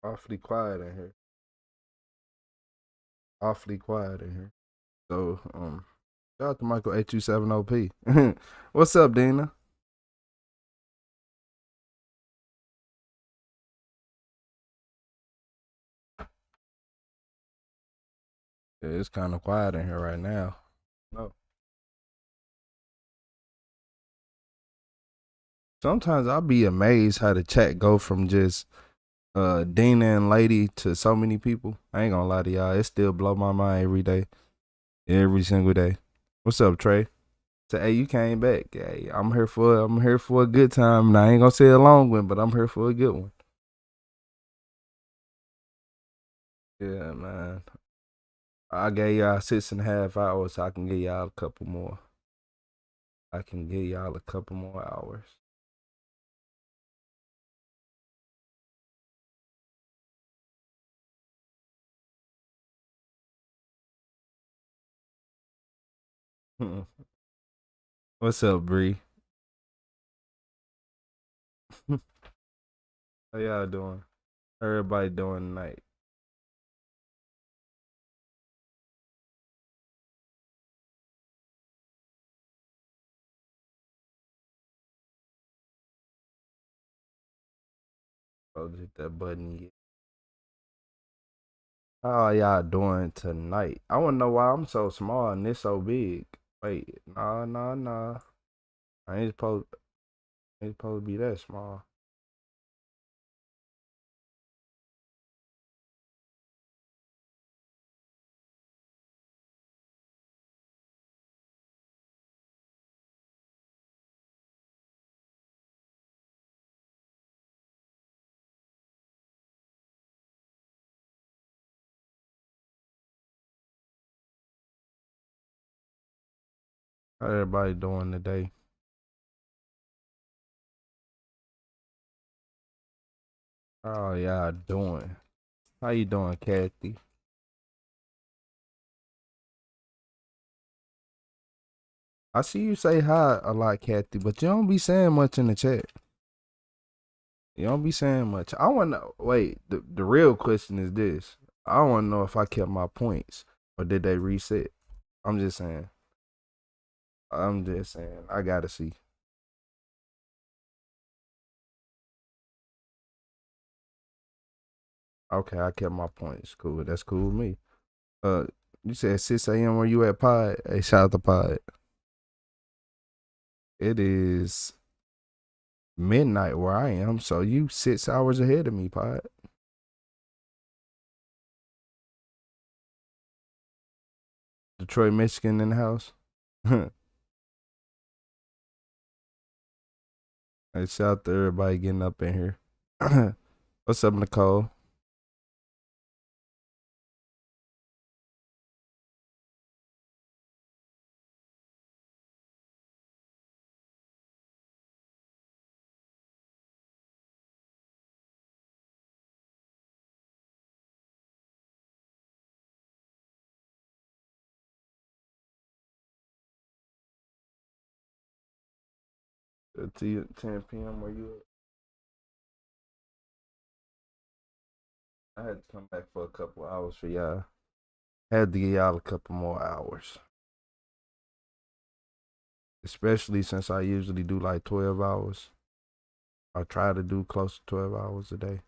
Awfully quiet in here. Awfully quiet in here. So, shout out to Michael 827OP. What's up, Dina? Yeah, it's kind of quiet in here right now. No. Sometimes I'll be amazed how the chat go from just Dina and Lady to so many people. I ain't gonna lie to y'all. It still blow my mind every day. Every single day. What's up, Trey? Say, hey, you came back. Hey, I'm here for a good time. Now I ain't gonna say a long one, but I'm here for a good one. Yeah, man. I gave y'all 6.5 hours, so I can give y'all a couple more. I can give y'all a couple more hours. What's up, Bree? How y'all doing? How everybody doing tonight? Oh, hit that button yet. How y'all doing tonight? I wanna know why I'm so small and this so big. Wait, nah. I ain't supposed to be that small. How everybody doing today? How y'all doing? How you doing, Kathy? I see you say hi a lot, Kathy, but you don't be saying much in the chat. You don't be saying much. I want to wait. The real question is this: I want to know if I kept my points or did they reset. I'm just saying. I'm just saying. I gotta see. Okay, I kept my points. Cool. That's cool with me. Uh, you said 6 a.m. Where you at, Pod? Hey, shout out to Pod. It is midnight where I am, so you 6 hours ahead of me, Pod. Detroit, Michigan in the house. Hey, shout out to everybody getting up in here. What's up, Nicole? 10 p.m. Where you at? I had to come back for a couple hours for y'all. Had to give y'all a couple more hours. Especially since I usually do like 12 hours. I try to do close to 12 hours a day.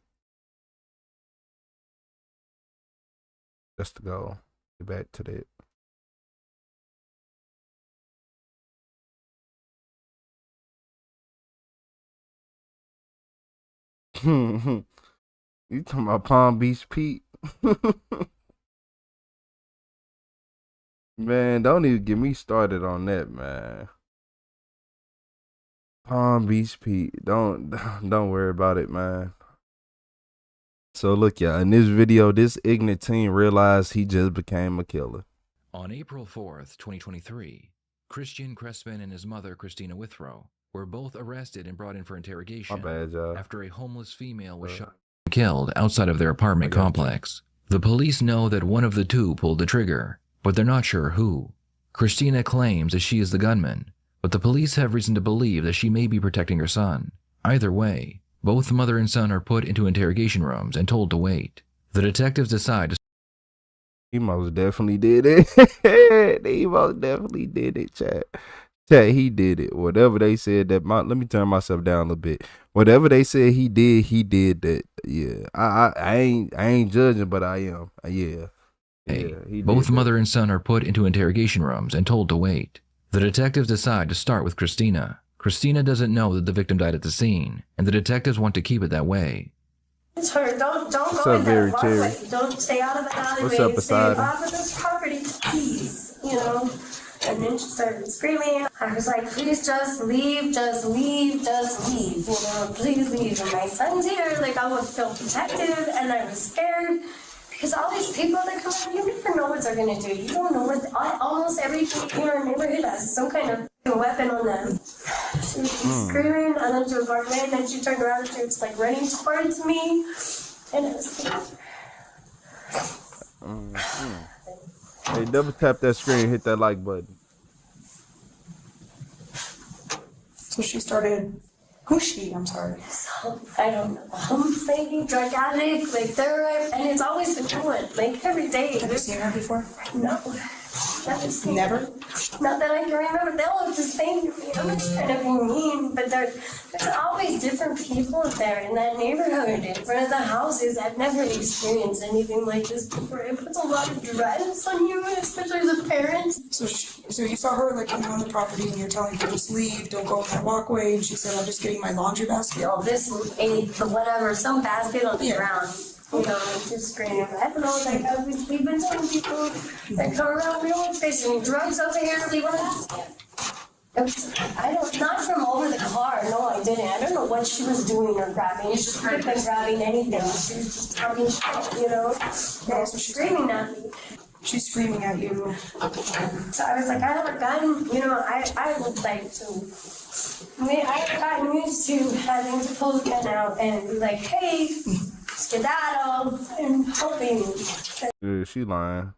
That's the goal. Get back to that. You talking about Palm Beach Pete? Man, don't even get me started on that, man. Palm Beach Pete. Don't worry about it, man. So look, y'all, in this video, this ignorant teen realized he just became a killer. On April 4th, 2023, Christian Crespin and his mother, Christina Withrow, were both arrested and brought in for interrogation after a homeless female was shot and killed outside of their apartment complex. The police know that one of the two pulled the trigger, but they're not sure who. Christina claims that she is the gunman, but the police have reason to believe that she may be protecting her son. Either way, both mother and son are put into interrogation rooms and told to wait. The detectives decide to... He most definitely did it. He most definitely did it, chat. Chat, he did it. Whatever they said that let me turn myself down a little bit. Whatever they said he did that. Yeah. I ain't judging, but I am. Yeah. Both mother and son are put into interrogation rooms and told to wait. The detectives decide to start with Christina. Christina doesn't know that the victim died at the scene, and the detectives want to keep it that way. It's her. Don't go in that walkway. Don't stay out of the alleyway. What's up, stay off of this property, please. You know. And then she started screaming. I was like, please just leave, just leave, just leave. You know, please leave. And my son's here. Like, I would feel protective, and I was scared. Because all these people that come out, you never know what they're going to do. You don't know what, almost everything in our neighborhood has some kind of weapon on them. She was screaming, and then she was barking, and then she turned around and she was like running towards me. And it was Hey, double tap that screen, hit that like button. So she started, who's she? I'm sorry. So, I don't know. Maybe drug addict, like they're, and it's always been going, like every day. Have you seen her before? No. Never seen Never? her. Not that I can remember. They all look the same to me. I'm not trying to be mean, but there's always different people there in that neighborhood, in front of the houses. I've never experienced anything like this before. It puts a lot of dreads on you, especially as a parent. So you saw her like coming on the property and you're telling her just leave, don't go on that walkway, and she said, I'm just getting my laundry basket. Oh, this ain't the whatever, some basket on the ground. You know, just screaming. I don't know, like, we've been telling people that come around, we don't facing drugs over here, leave a basket. Not from over the car, no, I didn't. I don't know what she was doing or grabbing. She could have been grabbing anything. She was just talking shit, you know? And screaming at me. She's screaming at you. So I was like, I have a gun, you know, I would like to. I mean, I've gotten used to having to pull the gun out and be like, hey, skedaddle, and hoping that. Dude, she lying.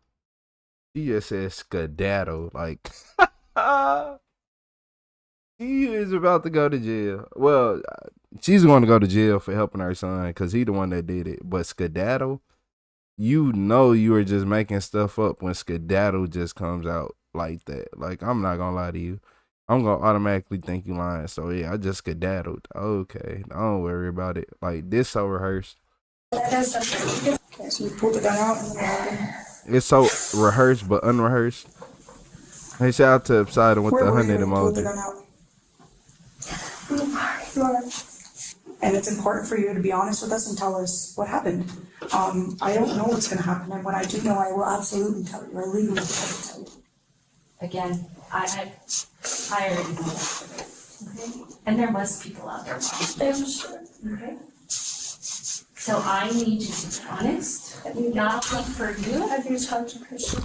She just said skedaddle, like. She is about to go to jail. Well, she's going to go to jail for helping her son because he the one that did it. But skedaddle, you know you are just making stuff up when skedaddle just comes out like that. Like, I'm not going to lie to you. I'm going to automatically think you lying. So, yeah, I just skedaddled. Okay, don't worry about it. Like, this so rehearsed. Okay, so you pulled the gun out and then what happened? It's so rehearsed but unrehearsed. Hey, shout out to Poseidon with the 100 emoji. And it's important for you to be honest with us and tell us what happened. I don't know what's going to happen, and when I do know, I will absolutely tell you. I legally have to tell you. Again, I already know that. Okay? And there was people out there watching. Okay? So I need you to be honest, not only for you. Have you talked to Christian?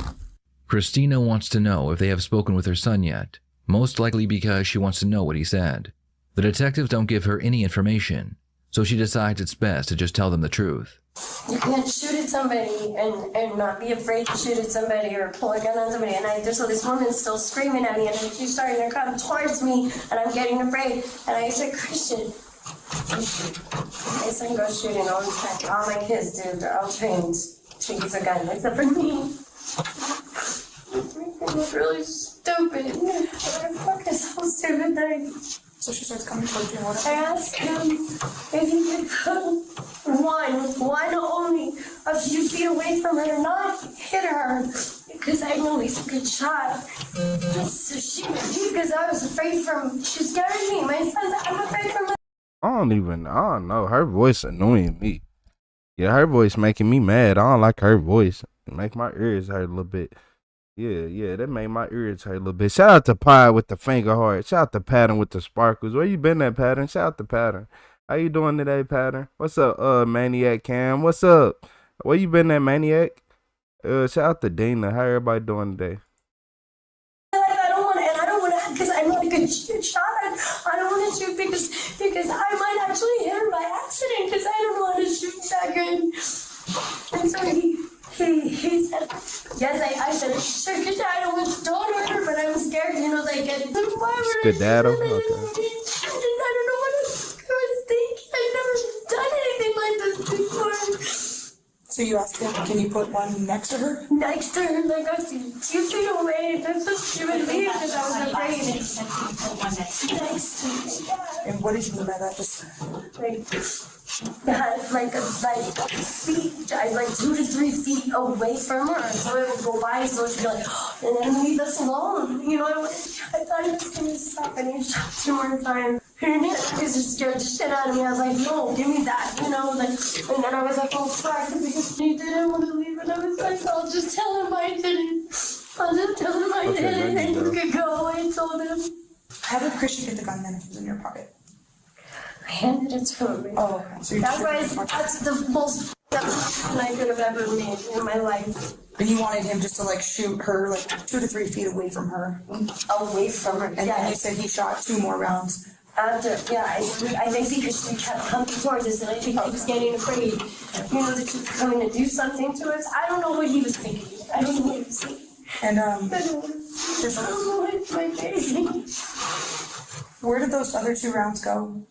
Christina wants to know if they have spoken with her son yet, most likely because she wants to know what he said. The detectives don't give her any information, so she decides it's best to just tell them the truth. You can't shoot at somebody and not be afraid to shoot at somebody or pull a gun on somebody. And so this woman's still screaming at me, and then she's starting to come towards me, and I'm getting afraid. And I said, Christian, my son goes shooting all the time. All my kids do. They're all trained to use a gun, except for me. It was really stupid. Fuck is so stupid thing. So she starts coming towards you. What? I asked him if he could put one only a few feet away from her, not hit her, because I know he's a good shot. So she because I was afraid she scared me. My son's, I'm afraid from. I don't know. Her voice annoying me. Yeah, her voice making me mad. I don't like her voice. It make my ears hurt a little bit. Yeah, that made my ears hurt a little bit. Shout out to Pie with the finger heart. Shout out to Pattern with the sparkles. Where you been at, Pattern? Shout out to Pattern. How you doing today, Pattern? What's up, Maniac Cam? What's up? Where you been at, Maniac? Shout out to Dina. How everybody doing today? I don't want to, because I'm like a shot. I don't want to shoot because I might actually hit her by accident because I don't want to shoot that good. And so he said, yes, I said, sure, because I don't hurt her, but I was scared, you know, like, Skedaddle? Okay. I don't know what I was thinking. I've never done anything like this before. So you asked him, can you put one next to her? Next to her, like a few feet away. That's what she would leave because I was afraid. Next to me. And what did you mean by that? Just like feet, like 2 to 3 feet away from her, so it would go by, so she'd be like, and then leave us alone. You know, I thought he was gonna stop, and he shot 2 more times. And it just scared the shit out of me. I was like, no, give me that, you know, like, and then I was like, oh, fuck, because he didn't want to leave, and I was like, I'll just tell him I didn't. I'll just tell him I didn't, and you could go. I told him. how did Christian get the gun then if it was in your pocket? I handed it to him. Oh, okay. So That's the most thing I could have ever made in my life. And you wanted him just to like shoot her like 2 to 3 feet away from her. Away from her, And then you said he shot 2 more rounds. After, I think because she kept coming towards us, and I think he was getting afraid, you know, that she was coming to do something to us. I don't know what he was thinking. I don't know what he was thinking. And I don't know what my thinking. where did those other 2 rounds go?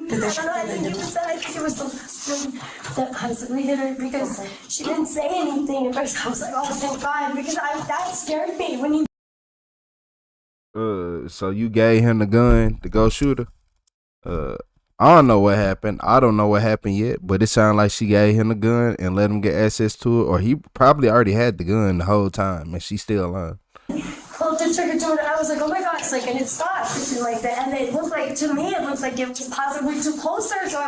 Did they? I don't know, I think it was the last one that possibly hit her because she didn't say anything at first. I was like, oh, thank God, because that scared me when you. So you gave him the gun to go shoot her? I don't know what happened. I don't know what happened yet, but it sounded like she gave him the gun and let him get access to it, or he probably already had the gun the whole time and she's still lying. Pulled the trigger to it, and I was like, oh my gosh, like, and it stopped, and like that, and it looked like, to me, it looked like it was possibly too closer, so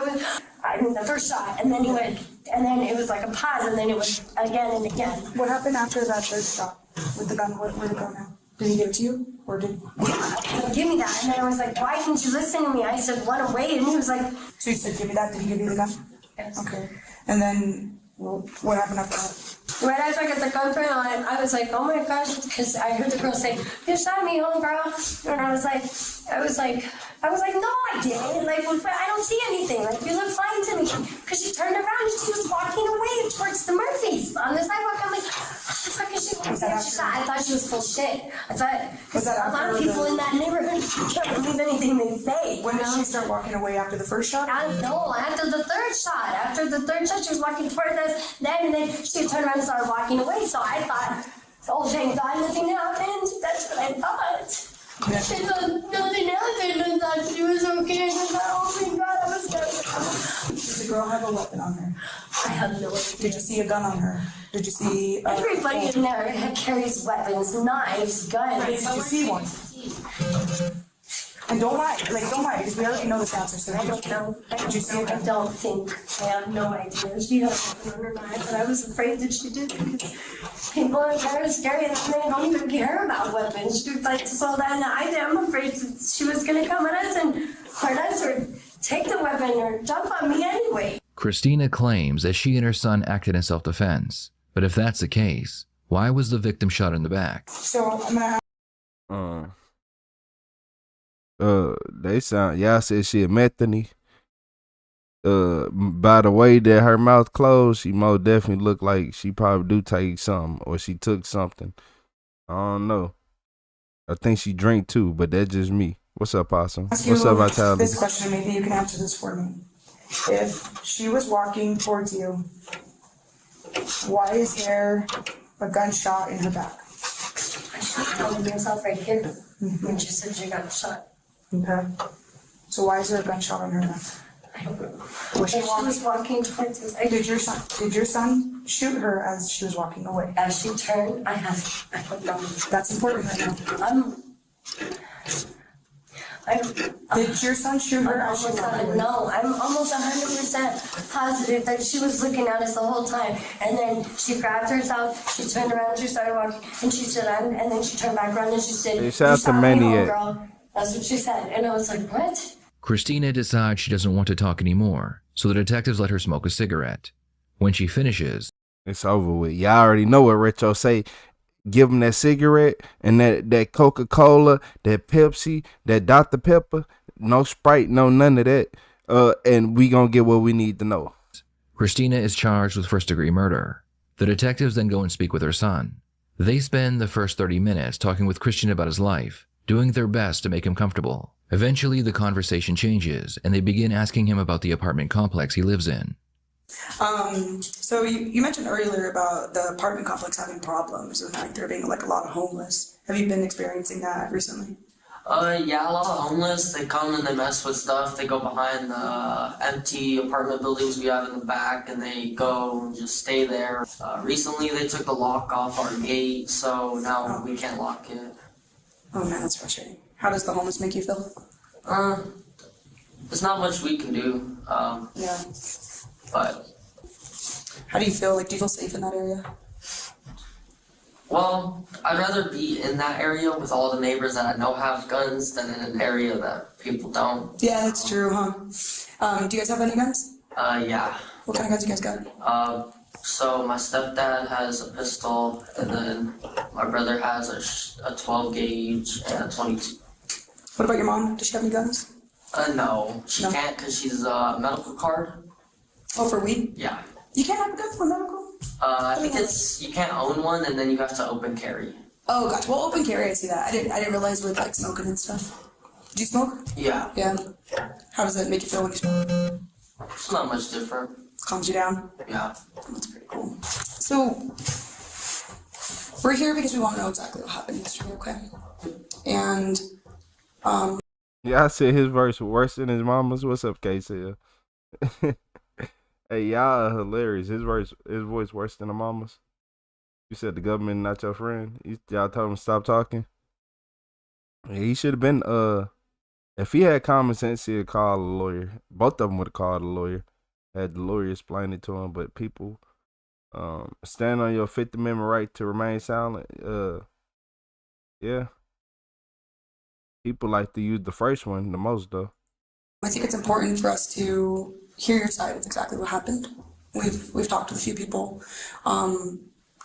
I mean, the first shot, and then he went, and then it was like a pause, and then it was again and again. What happened after that 3rd shot with the gun? Where'd it go now? Did he give it to you, or did? Yeah, give me that, and then I was like, why didn't you listen to me? I said, run away, and he was like, So you said, give me that. Did he give you the gun? yes. Okay. And then what happened after that? Right after I got the gun thrown on, I was like, oh my gosh, because I heard the girl say, you shot me, homegirl. And I was like, no, I didn't. Like, I don't see anything. Like, you look fine to me. Because she turned around and she was walking away towards the Murphys on the sidewalk. I'm like, what the fuck is she doing? I thought she was full shit. I thought, because a lot of people in that neighborhood can't believe anything they say. When did she start walking away after the 1st shot? No, after the 3rd shot. After the 3rd shot, she was walking towards us. And then she turned around and started walking away. So I thought, oh, thank God nothing happened. That's what I thought. Yeah. And nothing happened. I thought she was okay. And I thought, oh my God, I was scared. Did the girl have a weapon on her? I have no idea. Did you see a gun on her? Did you see? Everybody in there carries weapons, knives, guns. Did you see one? And don't lie, because we already know this answer. So I don't know. Did you see it? I don't think. I have no idea. She had a weapon on her knife, but I was afraid that she did because people in there are scary and they don't even care about weapons. She was like, so then I'm afraid that she was going to come at us and hurt us or take the weapon or jump on me anyway. Christina claims that she and her son acted in self-defense. But if that's the case, why was the victim shot in the back? So I'm gonna. They sound. Y'all said she a Methany. By the way that her mouth closed, she most definitely looked like she probably do take something or she took something. I don't know. I think she drank too, but that's just me. What's up, Possum? What's up, Vitality? This question, maybe you can answer this for me. If she was walking towards you, why is there a gunshot in her back? She told herself right here when she said she got shot. Okay. So why is there a gunshot on her neck? I don't know. Was she She was walking towards us. Did your son shoot her as she was walking away? As she turned, I don't know. That's important right now. Did your son shoot her as she was on the way? No, I'm almost 100% positive that she was looking at us the whole time. And then she grabbed herself, she turned around, she started walking, and she said, and then she turned back around and she said, "You shot me, homegirl." That's what she said. And I was like, what? Christina decides she doesn't want to talk anymore, so the detectives let her smoke a cigarette. When she finishes, it's over with. Y'all already know what Retro say. Give them that cigarette and that Coca-Cola, that Pepsi, that Dr. Pepper. No Sprite, no none of that. And we gonna get what we need to know. Christina is charged with first-degree murder. The detectives then go and speak with her son. They spend the first 30 minutes talking with Christian about his life, doing their best to make him comfortable. Eventually, the conversation changes, and they begin asking him about the apartment complex he lives in. So you mentioned earlier about the apartment complex having problems and like there being like a lot of homeless. Have you been experiencing that recently? Yeah, a lot of homeless. They come and they mess with stuff. They go behind the empty apartment buildings we have in the back and they go and just stay there. Recently they took the lock off our gate, so now we can't lock it. Oh man, that's frustrating. How does the homeless make you feel? There's not much we can do. Yeah. But how do you feel? Like, do you feel safe in that area? Well, I'd rather be in that area with all the neighbors that I know have guns than in an area that people don't. Yeah, that's true, huh? Do you guys have any guns? Yeah. What kind of guns you guys got? So my stepdad has a pistol, and then my brother has a 12 gauge and a 22. What about your mom? Does she have any guns? No, she can't because she's a medical card. Oh, for weed? Yeah. You can't have a gun for medical? I think you can't own one, and then you have to open carry. Oh, gotcha. Well, open carry, I see that. I didn't realize with like smoking and stuff. Do you smoke? Yeah. Yeah. How does it make you feel when you smoke? It's not much different. Calms you down? Yeah. That's pretty cool. So, we're here because we want to know exactly what happened yesterday, okay? And, yeah, I said his verse worse than his mama's. What's up, Casey? Hey, y'all are hilarious. His voice worse than the mama's. You said the government not your friend. Y'all told him to stop talking. Yeah, he should have been. If he had common sense, he'd call a lawyer. Both of them would have called a lawyer. Had the lawyer explain it to him. But people, stand on your Fifth Amendment right to remain silent. Yeah. People like to use the first one the most, though. I think it's important for us to hear your side of exactly what happened. We've talked with a few people,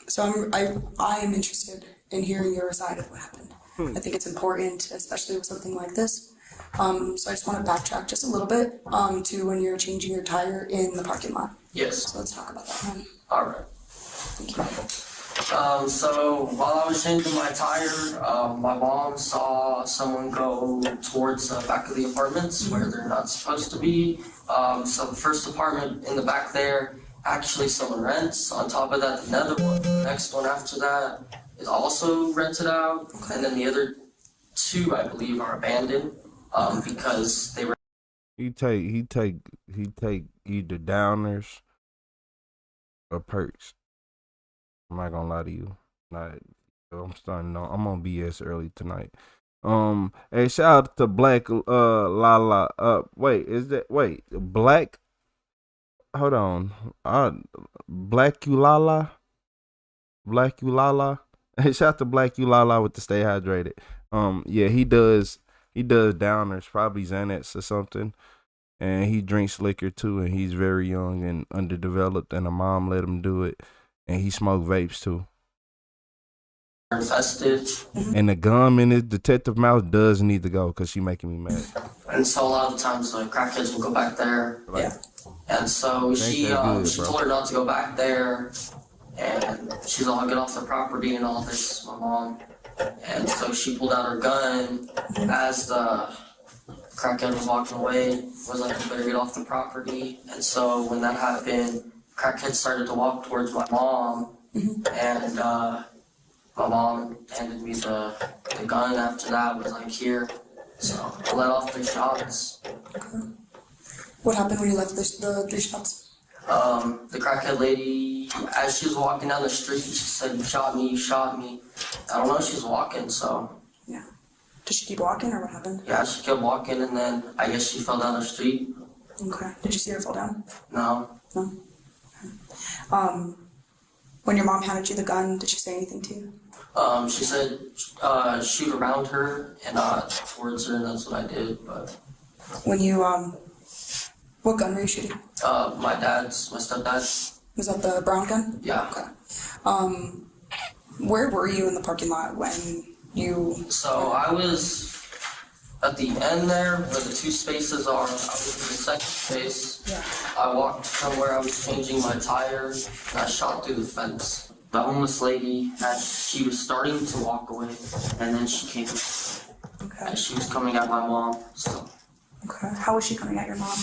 so I am interested in hearing your side of what happened. I think it's important, especially with something like this. So I just want to backtrack just a little bit to when you're changing your tire in the parking lot. Yes. So let's talk about that. All right. Thank you. So while I was changing my tire, my mom saw someone go towards the back of the apartments where they're not supposed to be. So the first apartment in the back there, actually someone rents. On top of that, another one, the next one after that is also rented out. Okay. And then the other two, I believe, are abandoned because they were. He take either downers or perks. I'm not gonna lie to you. I'm starting on. I'm on BS early tonight. Hey, shout out to Black Lala. Black. Hold on. Black Ulala. Hey, shout out to Black Ulala with the Stay Hydrated. Yeah, he does downers, probably Xanax or something, and he drinks liquor too. And he's very young and underdeveloped, and a mom let him do it. And he smoked vapes too. Infested. And the gum in his detective mouth does need to go because she making me mad. And so a lot of times the crackheads will go back there. Yeah. And so she told her not to go back there. And she's all, get off the property and all this, my mom. And so she pulled out her gun as the crackhead was walking away, was like, you better get off the property. And so when that happened, crackhead started to walk towards my mom, and my mom handed me the gun after that, was like, here. So I let off 3 shots. What happened when you left the 3 shots? The crackhead lady, as she was walking down the street, she said, you shot me. I don't know if she was walking, so. Yeah. Did she keep walking, or what happened? Yeah, she kept walking, and then I guess she fell down the street. Okay. Did you see her fall down? No. No. When your mom handed you the gun, did she say anything to you? She said shoot around her and towards her, and that's what I did. But When you what gun were you shooting? my stepdad's. Was that the brown gun? Yeah. Okay. Where were you in the parking lot when you? So I was at the end there where the two spaces are. I was in the second space. Yeah. I walked from where I was changing my tire, and I shot through the fence. The homeless lady she was starting to walk away, and then she came. Okay. And she was coming at my mom. So. Okay. How was she coming at your mom?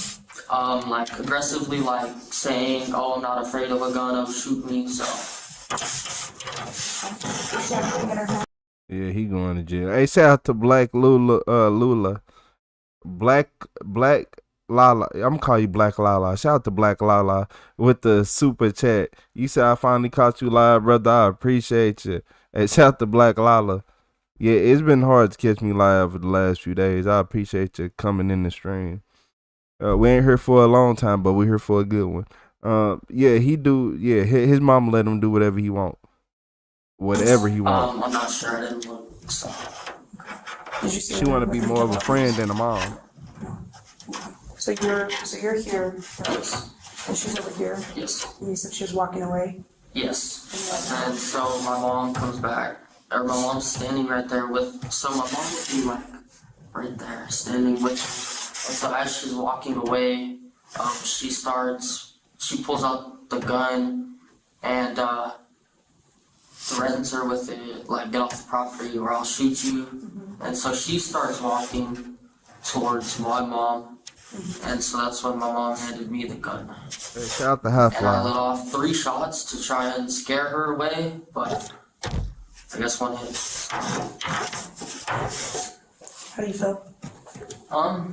Like aggressively, like saying, "Oh, I'm not afraid of a gun. I'll shoot me." So. Did she have anything in her hand? Yeah, he going to jail. Hey, shout out to Black Lula. Black Lala. I'm gonna call you Black Lala. Shout out to Black Lala with the super chat. You said I finally caught you live, brother. I appreciate you. Hey, shout out to Black Lala. Yeah, it's been hard to catch me live for the last few days. I appreciate you coming in the stream. We ain't here for a long time, but we're here for a good one. Yeah, his mama let him do whatever he want. Whatever he want. I'm not sure. I didn't look. So. Did you see She her want to with be her more of a kid? friend than a mom. So you're here, right? And she's over here. Yes. And you said she was walking away. Yes. And so my mom comes back, or my mom's standing right there so my mom would be like right there, standing with me. And so as she's walking away, she pulls out the gun and threatens her with it, like, get off the property or I'll shoot you. Mm-hmm. And so she starts walking towards my mom. Mm-hmm. And so that's when my mom handed me the gun. Hey, shout out to Half And I let Life. off 3 shots to try and scare her away, but I guess one hit. How do you feel? Are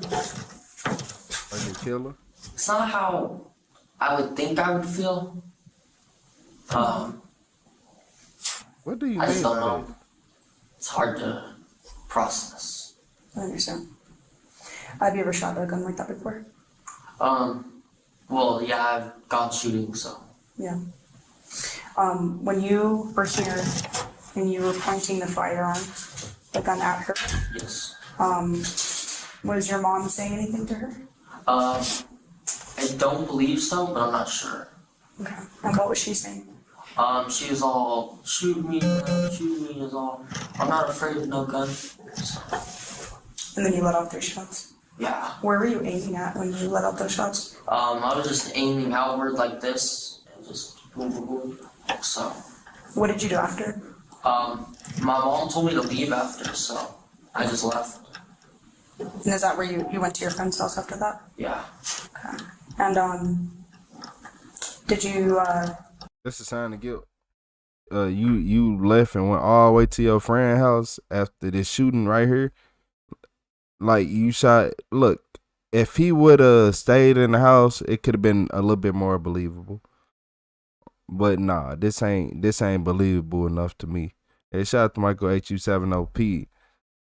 you a killer? It's not how I would think I would feel. What do you I mean just by don't know. that? It's hard to process. I understand. Have you ever shot a gun like that before? Well, yeah, I've gone shooting, so. Yeah. When you were here and you were pointing the firearm, the gun at her, Yes. was your mom saying anything to her? I don't believe so, but I'm not sure. Okay. And what was she saying? She was all, shoot me, is all, I'm not afraid of no gun. So, And then you let off 3 shots. yeah. Where were you aiming at when you let out those shots? I was just aiming outward like this, and just boom, boom, boom. So, What did you do after? my mom told me to leave after, so I just left. And is that where you went to your friend's house after that? Yeah. Okay. And did you That's a sign of guilt. You left and went all the way to your friend's house after this shooting right here. Like, you shot. Look, if he would have stayed in the house, it could have been a little bit more believable. But nah, this ain't believable enough to me. Hey, shout out to Michael HU70P.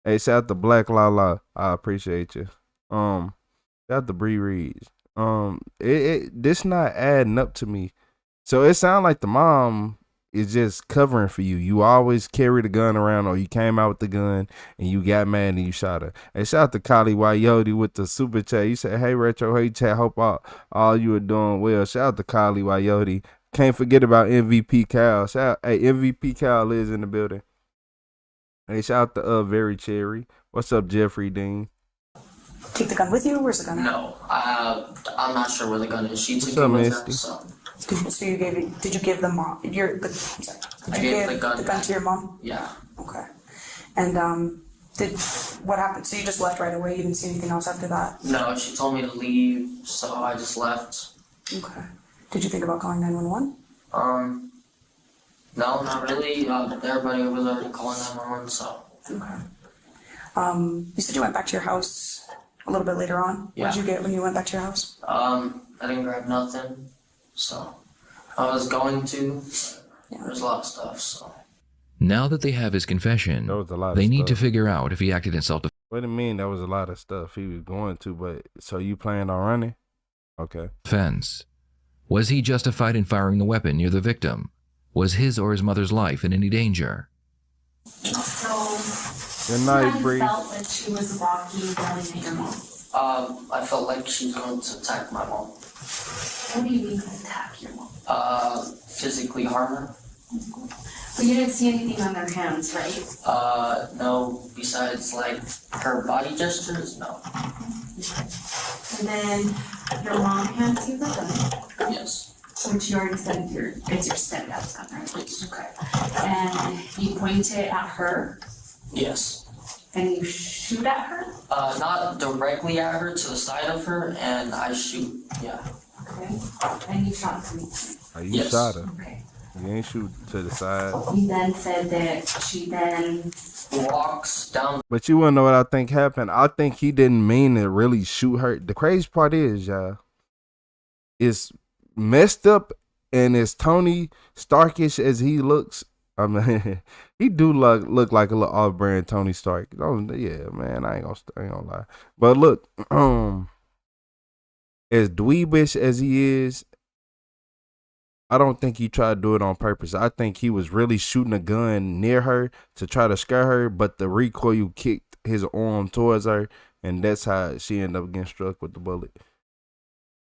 Hey, shout out to Black Lala. I appreciate you. Shout out to Bree Reeves. This not adding up to me. So it sounds like the mom is just covering for you. You always carry the gun around, or you came out with the gun and you got mad and you shot her. And shout out to Kali Wayoti with the super chat. You said, hey, Retro, hey, chat. Hope all you are doing well. Shout out to Kali Wayoti. Can't forget about MVP Cal. Hey, MVP Cal is in the building. Hey, shout out to Very Cherry. What's up, Jeffrey Dean? take the gun with you? Where's the gun at? No, I'm not sure where the gun is. She took up, it with her, Misty? so. So you gave it, did you give the mom, I'm sorry, did I you gave give the gun the gun back. to your mom? Yeah. Okay. And, what happened? So you just left right away? You didn't see anything else after that? No, she told me to leave, so I just left. Okay. Did you think about calling 911? No, not really. Everybody over there already calling 911, so. Okay. You said you went back to your house a little bit later on. Yeah. What did you get when you went back to your house? I didn't grab nothing, so. I was going to, Yeah. there's a lot of stuff, so. Now that they have his confession, There was a lot of they need to stuff. figure out if he acted in self-defense. What do you mean? There was a lot of stuff he was going to, but so you plan on running? Okay. Was he justified in firing the weapon near the victim? Was his or his mother's life in any danger? So, Good night, you Bree. felt like she was walking yelling at your mom. I felt like she was going to attack my mom. What do you mean attack your mom? Physically harm her. But you didn't see anything on their hands, right? No, besides like her body gestures, no. And then your mom hands you the gun, Yes. which you already said it's your stepdad's gun, right? Yes. Okay. And you point it at her Yes. and you shoot at her? Not directly at her, to the side of her, and I shoot, yeah. Okay. And you shot 3 times. Oh, you Yes. shot her. Okay. You ain't shoot to the side. You then said that she then Walks down. But you wanna know what I think happened? I think he didn't mean to really shoot her. The crazy part is, y'all, it's messed up and as Tony Starkish as he looks, I mean, he do look like a little off-brand Tony Stark. Oh, yeah, man, I ain't gonna lie. But look, as dweebish as he is, I don't think he tried to do it on purpose. I think he was really shooting a gun near her to try to scare her, but the recoil kicked his arm towards her, and that's how she ended up getting struck with the bullet.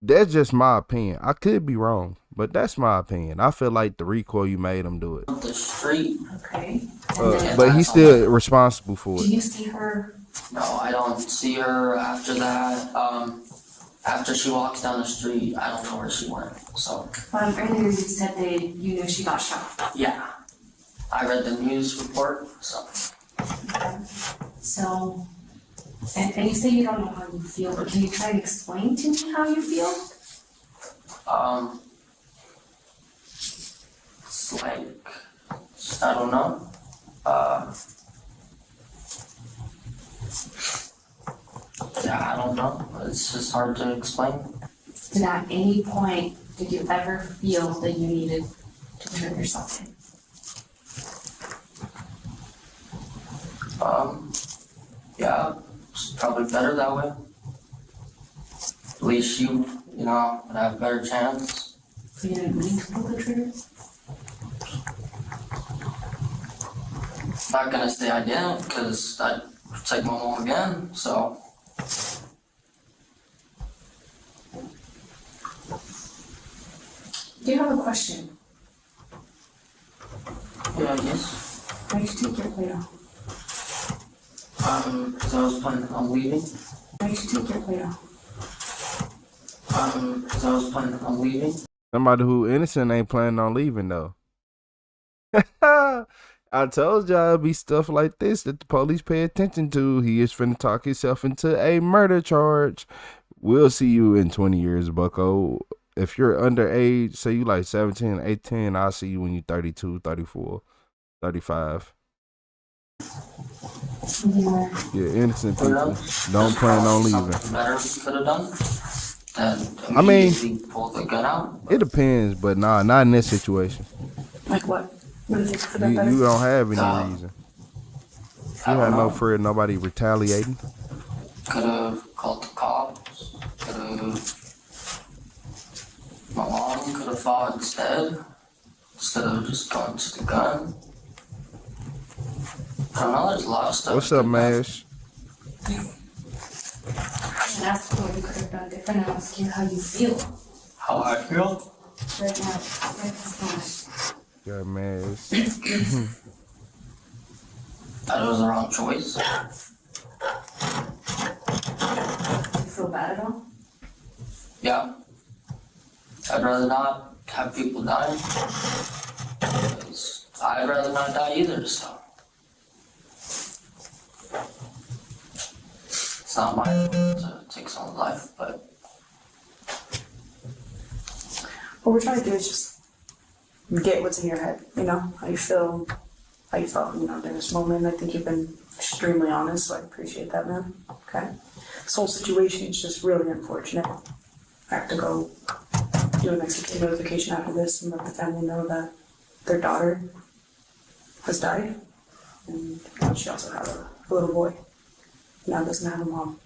That's just my opinion. I could be wrong, but that's my opinion. I feel like the recoil made him do it. The street. okay. And then, But he's still responsible for do it. you see her? No, I don't see her after that. After she walks down the street, I don't know where she went. So, Earlier you said that you knew she got shot. yeah. I read the news report, so. So, and you say you don't know how you feel, but can you try to explain to me how you feel? It's like, I don't know. Yeah, I don't know. It's just hard to explain. Did at any point, did you ever feel that you needed to turn yourself in? Yeah, it's probably better that way. At least you know, would have a better chance. So you didn't mean to pull the trigger? Not gonna say I didn't, because I'd protect my mom again, so. Do you have a question? Yeah, yes. Why did you take your plate off? Because I was planning on leaving. Why did you take your plate off? Because I was planning on leaving. Somebody who innocent ain't planning on leaving though. I told y'all it'd be stuff like this that the police pay attention to. He is finna talk himself into a murder charge. We'll see you in 20 years, bucko. If you're underage, say you like 17, 18, I'll see you when you're 32, 34, 35. Yeah. Yeah, innocent people don't plan on leaving. Something better we could have done. And I mean, immediately pull the gun out. It depends, but nah, not in this situation. Like what? What do you think could have been better? You don't have any reason. I You don't had no know. fear of nobody retaliating. Could have called the cops. Could have. My mom could have fought instead of just going to the gun. I don't know, there's a lot of stuff. What's up, Mash? And ask you what you could have done different and ask you how you feel How I feel? right now, right this moment. Yeah, Mash. That it was the wrong choice. Do you feel bad at all? Yeah. I'd rather not have people die. Because I'd rather not die either, so. It's not my fault to take someone's life, but What we're trying to do is just get what's in your head, you know, how you feel, how you felt, you know, during this moment. I think you've been extremely honest, so I appreciate that, man. Okay? This whole situation is just really unfortunate. I have to go do an executive notification after this and let the family know that their daughter has died, and she also had a little boy. Now doesn't have a mom.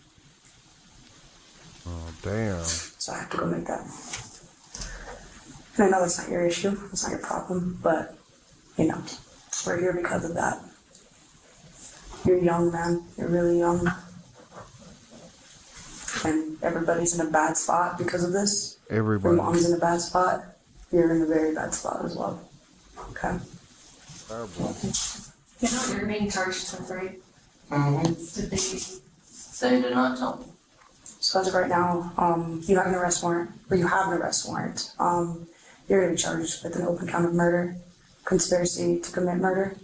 Oh, damn. So I have to go make that. And I know that's not your issue, that's not your problem, but, you know, we're here because of that. You're young, man. You're really young. And everybody's in a bad spot because of this. Everybody. Your mom's in a bad spot. You're in a very bad spot as well. Okay? Terrible. You're being charged with rape. Mm-hmm. Did They did not tell me. So as of right now, you have an arrest warrant, or you have an arrest warrant. You're going to be charged with an open count of murder, conspiracy to commit murder,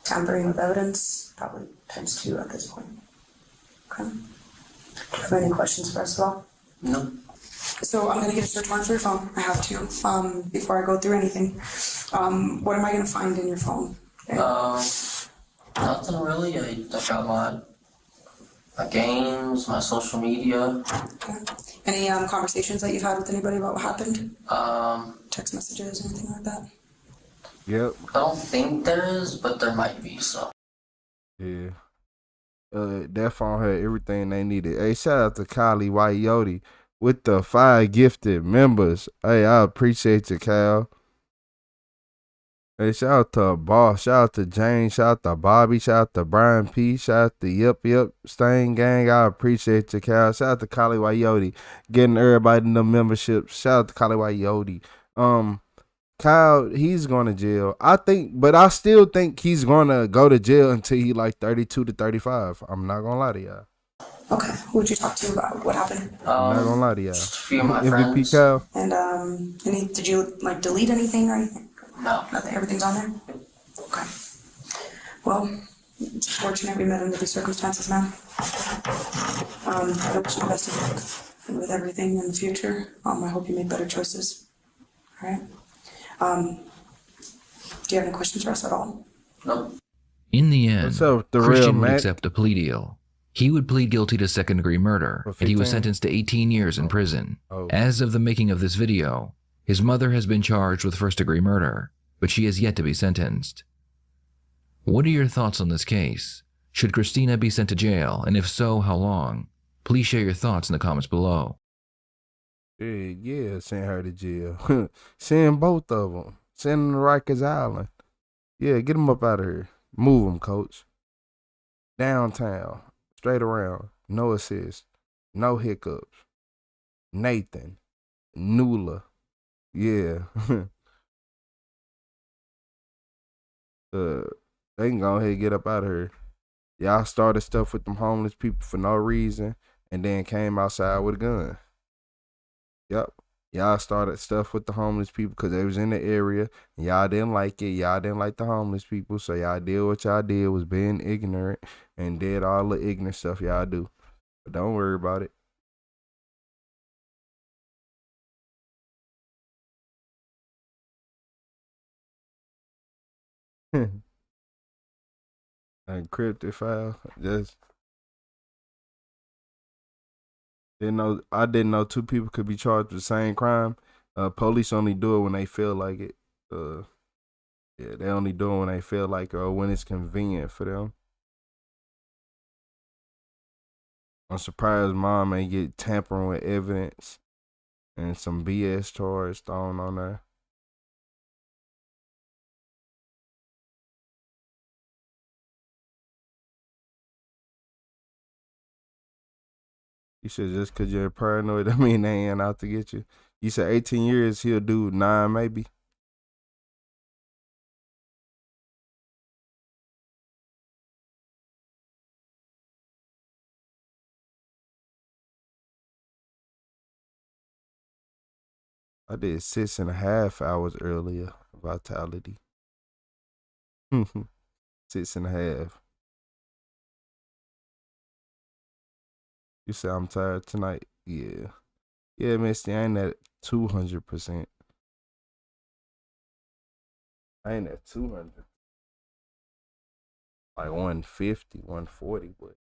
tampering with evidence, probably ×2 at this point. Okay? Do you have any questions for us at all? No. So I'm going to get a search warrant for your phone. I have to, before I go through anything. What am I going to find in your phone? Okay. Nothing really. I got my games, my social media. Okay. Any conversations that you've had with anybody about what happened? Text messages, anything like that? Yep. I don't think there is, but there might be, so. Yeah. That phone had everything they needed. Hey, shout out to Kylie White with the 5 gifted members. Hey, I appreciate you, Cal. Hey, shout out to Boss, shout out to James, shout out to Bobby, shout out to Brian P, shout out to Yep Stain Gang. I appreciate you, Cal. Shout out to Kylie White getting everybody in the memberships. Shout out to Kylie White. Kyle, he's going to jail. But I still think he's going to go to jail until he like 32 to 35. I'm not going to lie to y'all. Okay. Who would you talk to about what happened? I'm not going to lie to y'all. Just a few of my MVP friends. Kyle. And did you like delete anything or anything? No. Nothing. Everything's on there. Okay. Well, it's fortunate we met under these circumstances, man. I wish you the best of luck with everything in the future. I hope you make better choices. All right. Do you have any questions for us at all? Nope. In the end, What's up, the real Christian would Mac? accept a plea deal. He would plead guilty to second-degree murder, For and he was 15? sentenced to 18 years in prison. Oh. As of the making of this video, his mother has been charged with first-degree murder, but she has yet to be sentenced. What are your thoughts on this case? Should Christina be sent to jail, and if so, how long? Please share your thoughts in the comments below. Yeah, send her to jail. Send both of them. Send them to Rikers Island. Yeah, get them up out of here. Move them, coach. Downtown. Straight around. No assist. No hiccups. Nathan. Nula. Yeah. They can go ahead and get up out of here. Y'all started stuff with them homeless people for no reason and then came outside with a gun. Yep. Y'all started stuff with the homeless people because they was in the area and y'all didn't like it. Y'all didn't like the homeless people. So y'all did what y'all did was being ignorant and did all the ignorant stuff y'all do. But don't worry about it. Encrypted file. Just I didn't know 2 people could be charged with the same crime. Police only do it when they feel like it. Yeah, they only do it when they feel like it or when it's convenient for them. I'm surprised mom ain't get tampering with evidence and some BS charge thrown on there. You said just because you're paranoid, I mean they ain't out to get you. You said 18 years, he'll do 9 maybe. I did 6.5 hours earlier, vitality. 6.5. You said I'm tired tonight? Yeah. Yeah, Misty, I ain't at 200%. I ain't at 200. Like 150, 140, but.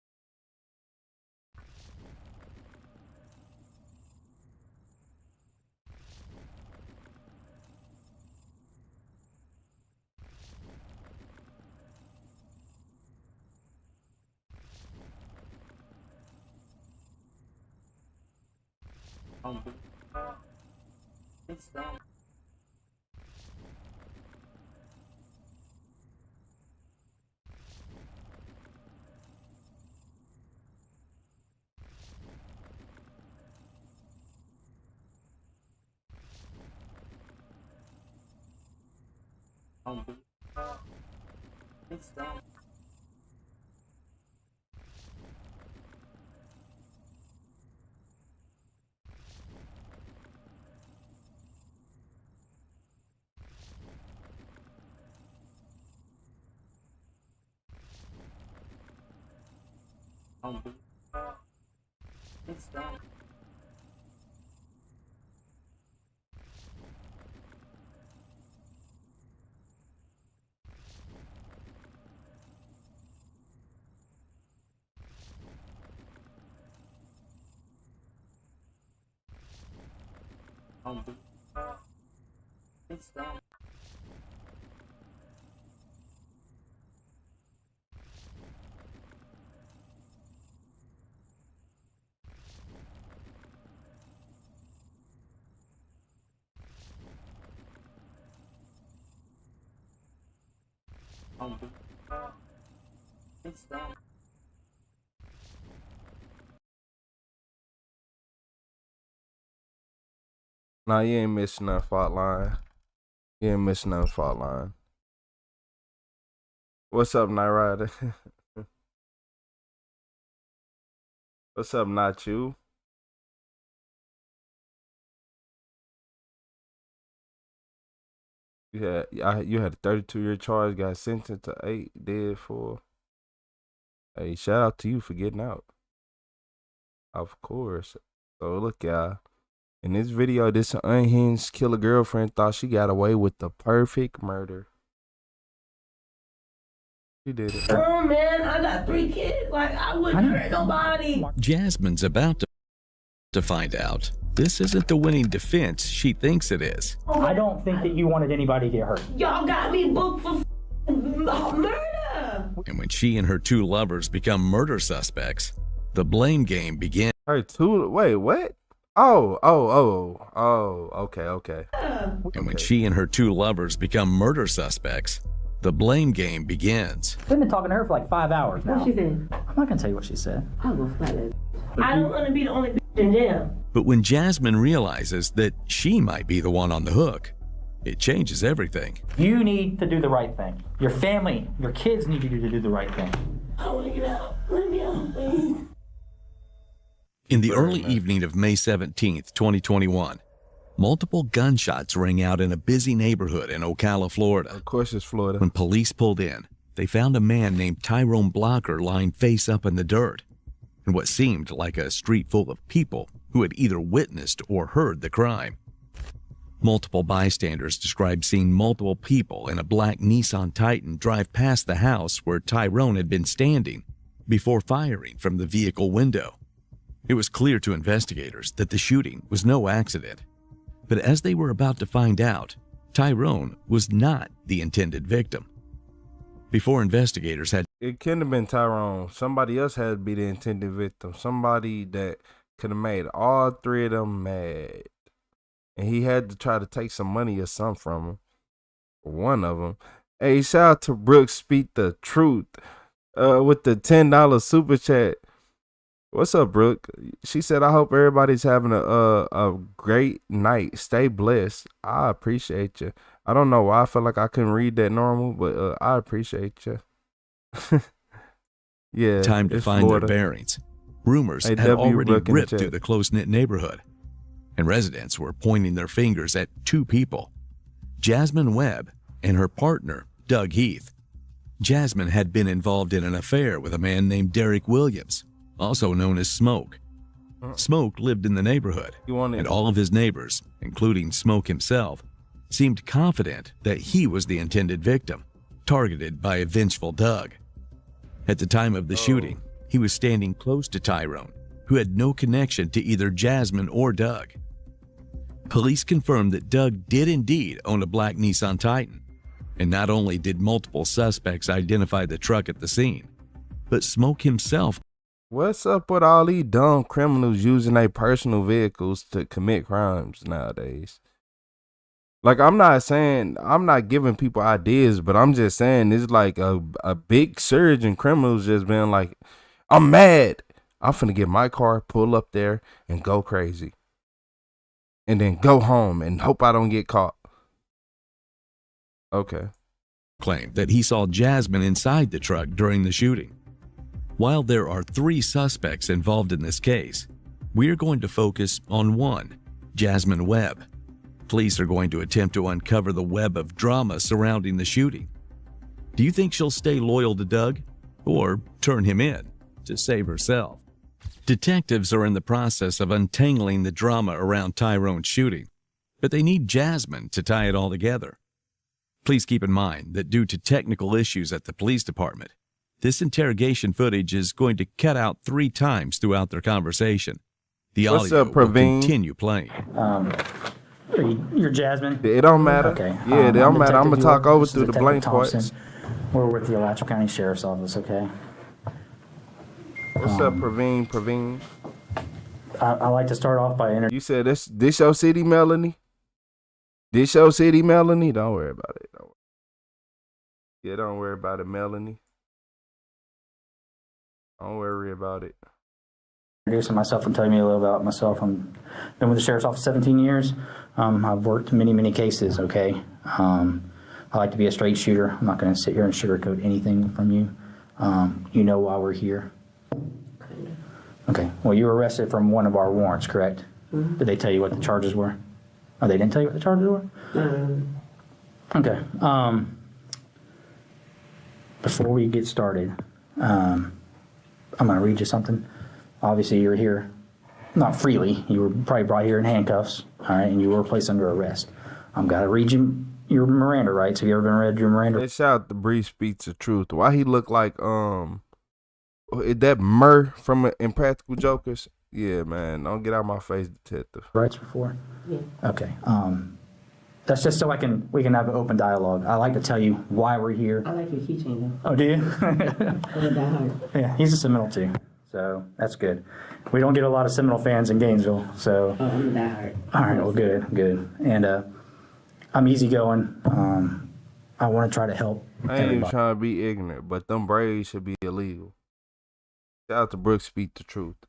Nah, you ain't missing nothing, fault line. You ain't missing nothing, fault line. What's up, Night Rider? What's up, Not You? You had a 32-year charge, got sentenced to 8, dead 4. Hey, shout out to you for getting out. Of course. So look, y'all. In this video, this unhinged killer girlfriend thought she got away with the perfect murder. She did it. Oh man, I got 3 kids. Like I wouldn't hurt nobody. Jasmine's about to find out this isn't the winning defense she thinks it is. I don't think that you wanted anybody to get hurt. Y'all got me booked for murder. And when she and her 2 lovers become murder suspects, the blame game begins. Wait, what? Okay. And when she and her 2 lovers become murder suspects, the blame game begins. We've been talking to her for like 5 hours now. What she said? I'm not gonna tell you what she said. I will flat it. I don't want to be the only bitch in jail. But when Jasmine realizes that she might be the one on the hook, it changes everything. You need to do the right thing. Your family, your kids need you to do the right thing. I want to get out. Let me out, please. In the early evening of May 17th, 2021, multiple gunshots rang out in a busy neighborhood in Ocala, Florida. Of course it's Florida. When police pulled in, they found a man named Tyrone Blocker lying face up in the dirt in what seemed like a street full of people who had either witnessed or heard the crime. Multiple bystanders described seeing multiple people in a black Nissan Titan drive past the house where Tyrone had been standing before firing from the vehicle window. It was clear to investigators that the shooting was no accident. But as they were about to find out, Tyrone was not the intended victim. Before investigators had... It couldn't have been Tyrone. Somebody else had to be the intended victim. Somebody that could have made all 3 of them mad. And he had to try to take some money or something from them. One of them. Hey, shout out to Brooke Speak the Truth with the $10 super chat. What's up, Brooke? She said, I hope everybody's having a great night. Stay blessed. I appreciate you. I don't know why I felt like I couldn't read that normal, but I appreciate you. Yeah. Time to find Florida. their bearings. Rumors had already ripped through the close-knit neighborhood, and residents were pointing their fingers at 2 people, Jasmine Webb and her partner, Doug Heath. Jasmine had been involved in an affair with a man named Derek Williams, also known as Smoke. Smoke lived in the neighborhood, and all of his neighbors, including Smoke himself, seemed confident that he was the intended victim, targeted by a vengeful Doug. At the time of the shooting, he was standing close to Tyrone, who had no connection to either Jasmine or Doug. Police confirmed that Doug did indeed own a black Nissan Titan, and not only did multiple suspects identify the truck at the scene, but Smoke himself What's up with all these dumb criminals using their personal vehicles to commit crimes nowadays? Like, I'm not giving people ideas, but I'm just saying it's like a big surge in criminals just being like, I'm mad. I'm finna get my car, pull up there, and go crazy. And then go home and hope I don't get caught. Okay. Claimed that he saw Jasmine inside the truck during the shooting. While there are 3 suspects involved in this case, we are going to focus on one, Jasmine Webb. Police are going to attempt to uncover the web of drama surrounding the shooting. Do you think she'll stay loyal to Doug or turn him in to save herself? Detectives are in the process of untangling the drama around Tyrone's shooting, but they need Jasmine to tie it all together. Please keep in mind that due to technical issues at the police department, this interrogation footage is going to cut out 3 times throughout their conversation. The audio will continue playing. You're Jasmine? It don't matter. Okay. Yeah, it don't matter. I'm going to talk over through the blank parts. We're with the Alachua County Sheriff's Office, okay? What's up, Praveen? I like to start off by You said this your city, Melanie? This your city, Melanie? Don't worry about it. Yeah, don't worry about it, Melanie. Don't worry about it. Introducing myself and telling you a little about myself. I've been with the Sheriff's Office 17 years. I've worked many cases, okay? I like to be a straight shooter. I'm not going to sit here and sugarcoat anything from you. You know why we're here. Okay. Well, you were arrested from one of our warrants, correct? Mm-hmm. Did they tell you what the charges were? Oh, they didn't tell you what the charges were? Mm-hmm. Okay. Before we get started, I'm going to read you something. Obviously, you're here not freely. You were probably brought here in handcuffs, all right, and you were placed under arrest. I'm going to read you your Miranda rights. Have you ever been read your Miranda? Let's shout out the Brief Speaks the Truth. Why he look like, is that Murr from Impractical Jokers? Yeah, man. Don't get out my face, detective. Rights before? Yeah. Okay. That's just so we can have an open dialogue. I like to tell you why we're here. I like your keychain though. Oh, do you? I'm a diehard. Yeah, he's a Seminole too. So that's good. We don't get a lot of Seminole fans in Gainesville, so. Oh, I'm a diehard. All right, well, good. And I'm easygoing. I want to try to help. I ain't even trying to be ignorant, but them braids should be illegal. Shout out to Brooks Speak the Truth.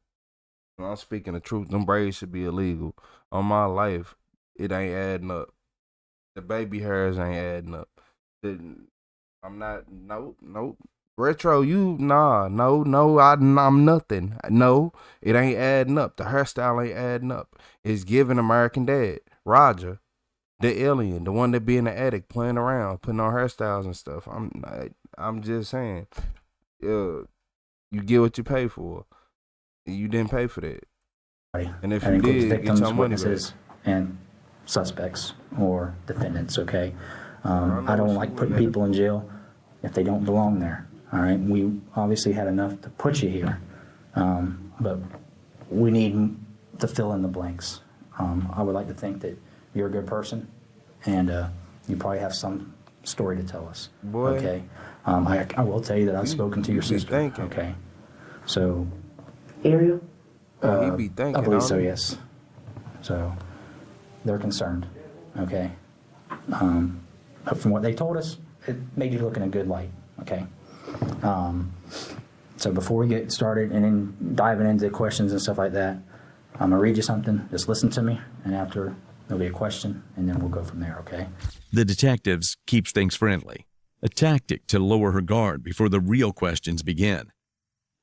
When I'm speaking the truth, them braids should be illegal. On my life, it ain't adding up. The baby hairs ain't adding up. I'm not, nope. Retro, I'm nothing. No, it ain't adding up. The hairstyle ain't adding up. It's giving American Dad, Roger, the alien, the one that be in the attic playing around, putting on hairstyles and stuff. I'm just saying, you get what you pay for. You didn't pay for that. And if you did, victims, get your money back. And suspects or defendants, okay? I don't like putting people in jail if they don't belong there. All right, we obviously had enough to put you here, but we need to fill in the blanks. I would like to think that you're a good person, and you probably have some story to tell us. Boy. Okay, I will tell you that I've spoken to your sister. Thinking. Okay, so. Ariel? He be thinking. I believe so, yes. So they're concerned. Okay, but from what they told us, it made you look in a good light. Okay. So before we get started and then diving into questions and stuff like that, I'm gonna read you something. Just listen to me, and after there'll be a question, and then we'll go from there. Okay? The detectives keeps things friendly, a tactic to lower her guard before the real questions begin.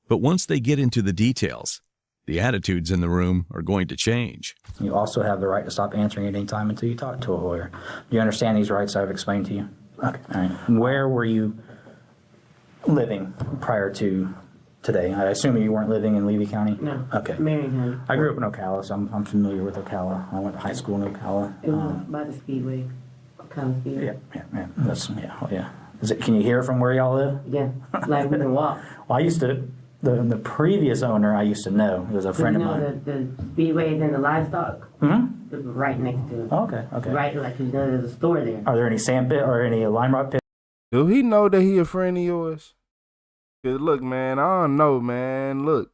But once they get into the details, the attitudes in the room are going to change. You also have the right to stop answering at any time until you talk to a lawyer. Do you understand these rights I've explained to you? Okay. All right. Where were you living prior to today? I assume you weren't living in Levy County? No. Okay. Marion. I grew up in Ocala, so I'm familiar with Ocala. I went to high school in Ocala. It was by the Speedway. Ocala Speedway. Yeah. That's, yeah. Can you hear from where y'all live? Yeah. Like we can walk. Well, I used to, the previous owner I used to know. It was a friend of mine. The Speedway and then the livestock? Mm-hmm. It was right next to it. Oh, okay. Right, like there's a store there. Are there any sand pit or any lime rock pit? Do he know that he a friend of yours? Cause look, man, I don't know, man. Look,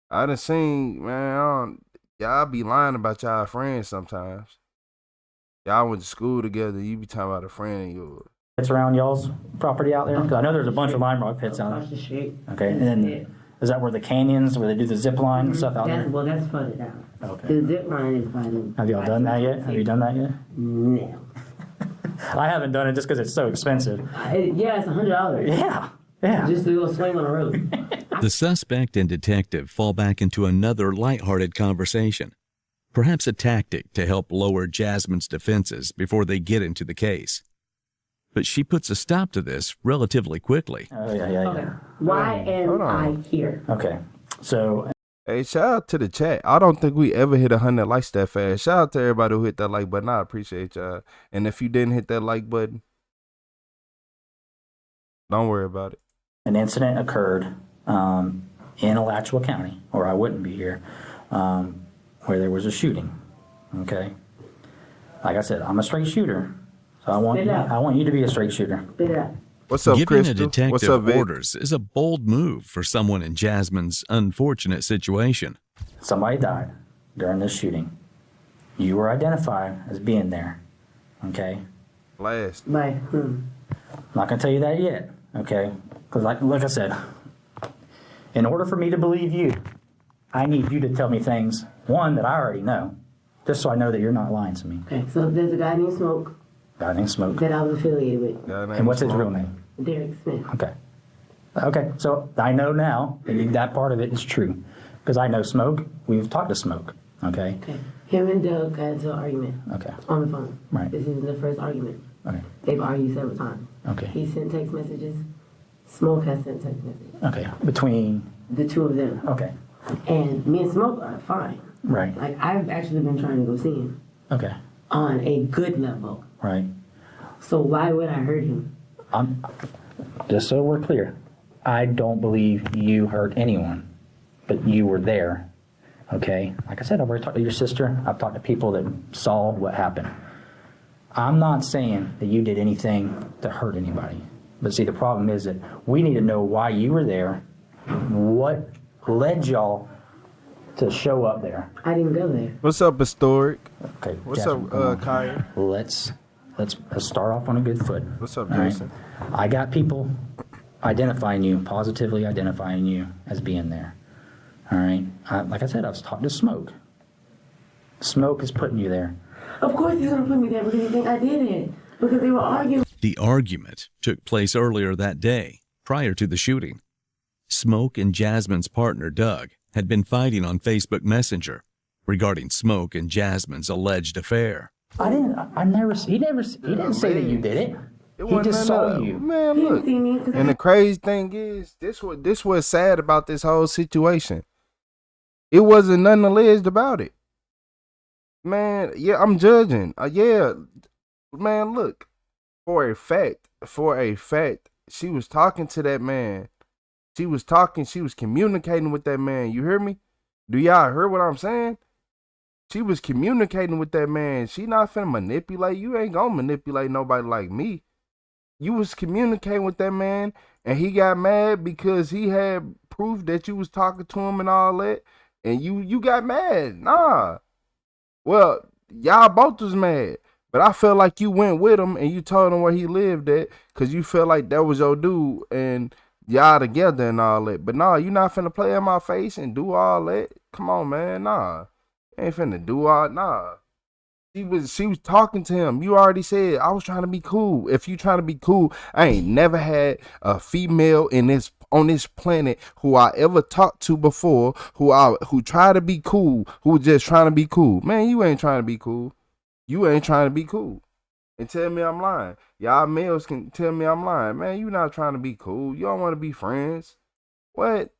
I done seen, man, y'all be lying about y'all friends sometimes. Y'all went to school together. You be talking about a friend of yours. It's around y'all's property out there? 'Cause I know there's a bunch of lime rock pits out Across the street. there. Okay, and then is that where the canyons, where they do the zip line and stuff out there? Well, that's further down. Okay. The zip line is by the. Have y'all done that yet? Have you done that yet? No. I haven't done it just because it's so expensive. Yeah, it's $100. Yeah, yeah. Just to go swing on the road. The suspect and detective fall back into another lighthearted conversation, perhaps a tactic to help lower Jasmine's defenses before they get into the case. But she puts a stop to this relatively quickly. Oh, yeah. Okay. Why am I here? Okay, so... Hey, shout out to the chat. I don't think we ever hit 100 likes that fast. Shout out to everybody who hit that like button. I appreciate y'all. And if you didn't hit that like button, don't worry about it. An incident occurred in Alachua County, or I wouldn't be here, where there was a shooting. Okay, like I said, I'm a straight shooter, so I want you to be a straight shooter. Spit it out. What's up, Giving Crystal? a detective What's up, Vic? orders is a bold move for someone in Jasmine's unfortunate situation. Somebody died during this shooting. You were identified as being there. Okay, Last. By I'm not gonna tell you that yet. Okay, because like I said, in order for me to believe you, I need you to tell me things, one, that I already know, just so I know that you're not lying to me. Okay, so there's a guy named Smoke Guy named Smoke. that I was affiliated with. And what's his real name? Derek Smith. Okay. Okay, so I know now that part of it is true. Because I know Smoke, we've talked to Smoke, okay? Okay. Him and Doug got into an argument Okay, on the phone. Right. This isn't the first argument. okay, They've argued several times. okay, He sent text messages. Smoke has sent text messages. okay. Between, The two of them. okay, And me and Smoke are fine. right, Like, I've actually been trying to go see him okay, on a good level. right. So why would I hurt him? Just so we're clear, I don't believe you hurt anyone, but you were there, okay? Like I said, I've already talked to your sister. I've talked to people that saw what happened. I'm not saying that you did anything to hurt anybody. But see, the problem is that we need to know why you were there, what led y'all to show up there. I didn't go there. What's up, Historic? Okay, What's Jasmine, up, come on. Kaya? Let's start off on a good foot. What's up, All right? Jason? I got people identifying you, positively identifying you as being there. All right? Like I said, I've talked to Smoke. Smoke is putting you there. Of course he's gonna put me there because he think I did it. Because they were arguing. The argument took place earlier that day, prior to the shooting. Smoke and Jasmine's partner, Doug, had been fighting on Facebook Messenger regarding Smoke and Jasmine's alleged affair. He didn't say that you did it. He just saw you. Man, look. See me 'cause And the crazy thing is, this what's sad about this whole situation. It wasn't nothing alleged about it. Man, yeah, I'm judging. Yeah, man, look. For a fact, she was talking to that man. She was communicating with that man. You hear me? Do y'all hear what I'm saying? She was communicating with that man. She not finna manipulate. You ain't gonna manipulate nobody like me. You was communicating with that man, and he got mad because he had proof that you was talking to him and all that, and you got mad. Nah. Well, y'all both was mad, but I felt like you went with him and you told him where he lived at because you felt like that was your dude and y'all together and all that. But nah, you not finna play in my face and do all that. Come on, man. Nah. Ain't finna do all, nah. She was talking to him. You already said I was trying to be cool. If you trying to be cool, I ain't never had a female on this planet who I ever talked to before who try to be cool, who was just trying to be cool. Man, you ain't trying to be cool. You ain't trying to be cool. And tell me I'm lying. Y'all males can tell me I'm lying. Man, you not trying to be cool. You don't want to be friends. What?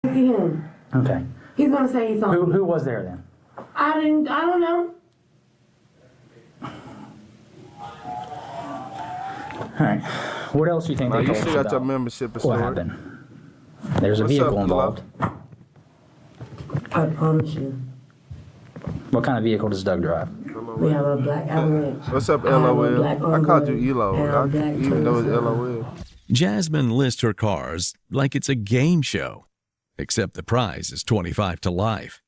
him. Okay. He's gonna say something. Who was there then? I don't know. All right. What else do you think Nah, they you told still us got your about membership what story. happened? There's a What's vehicle up, involved. I promise you. What kind of vehicle does Doug drive? We have a black Avalanche. What's up, I have a LOL? black I called you Envoy Elo, and a black even though it's Toyota. LOL. Jasmine lists her cars like it's a game show. except the prize is 25 to life.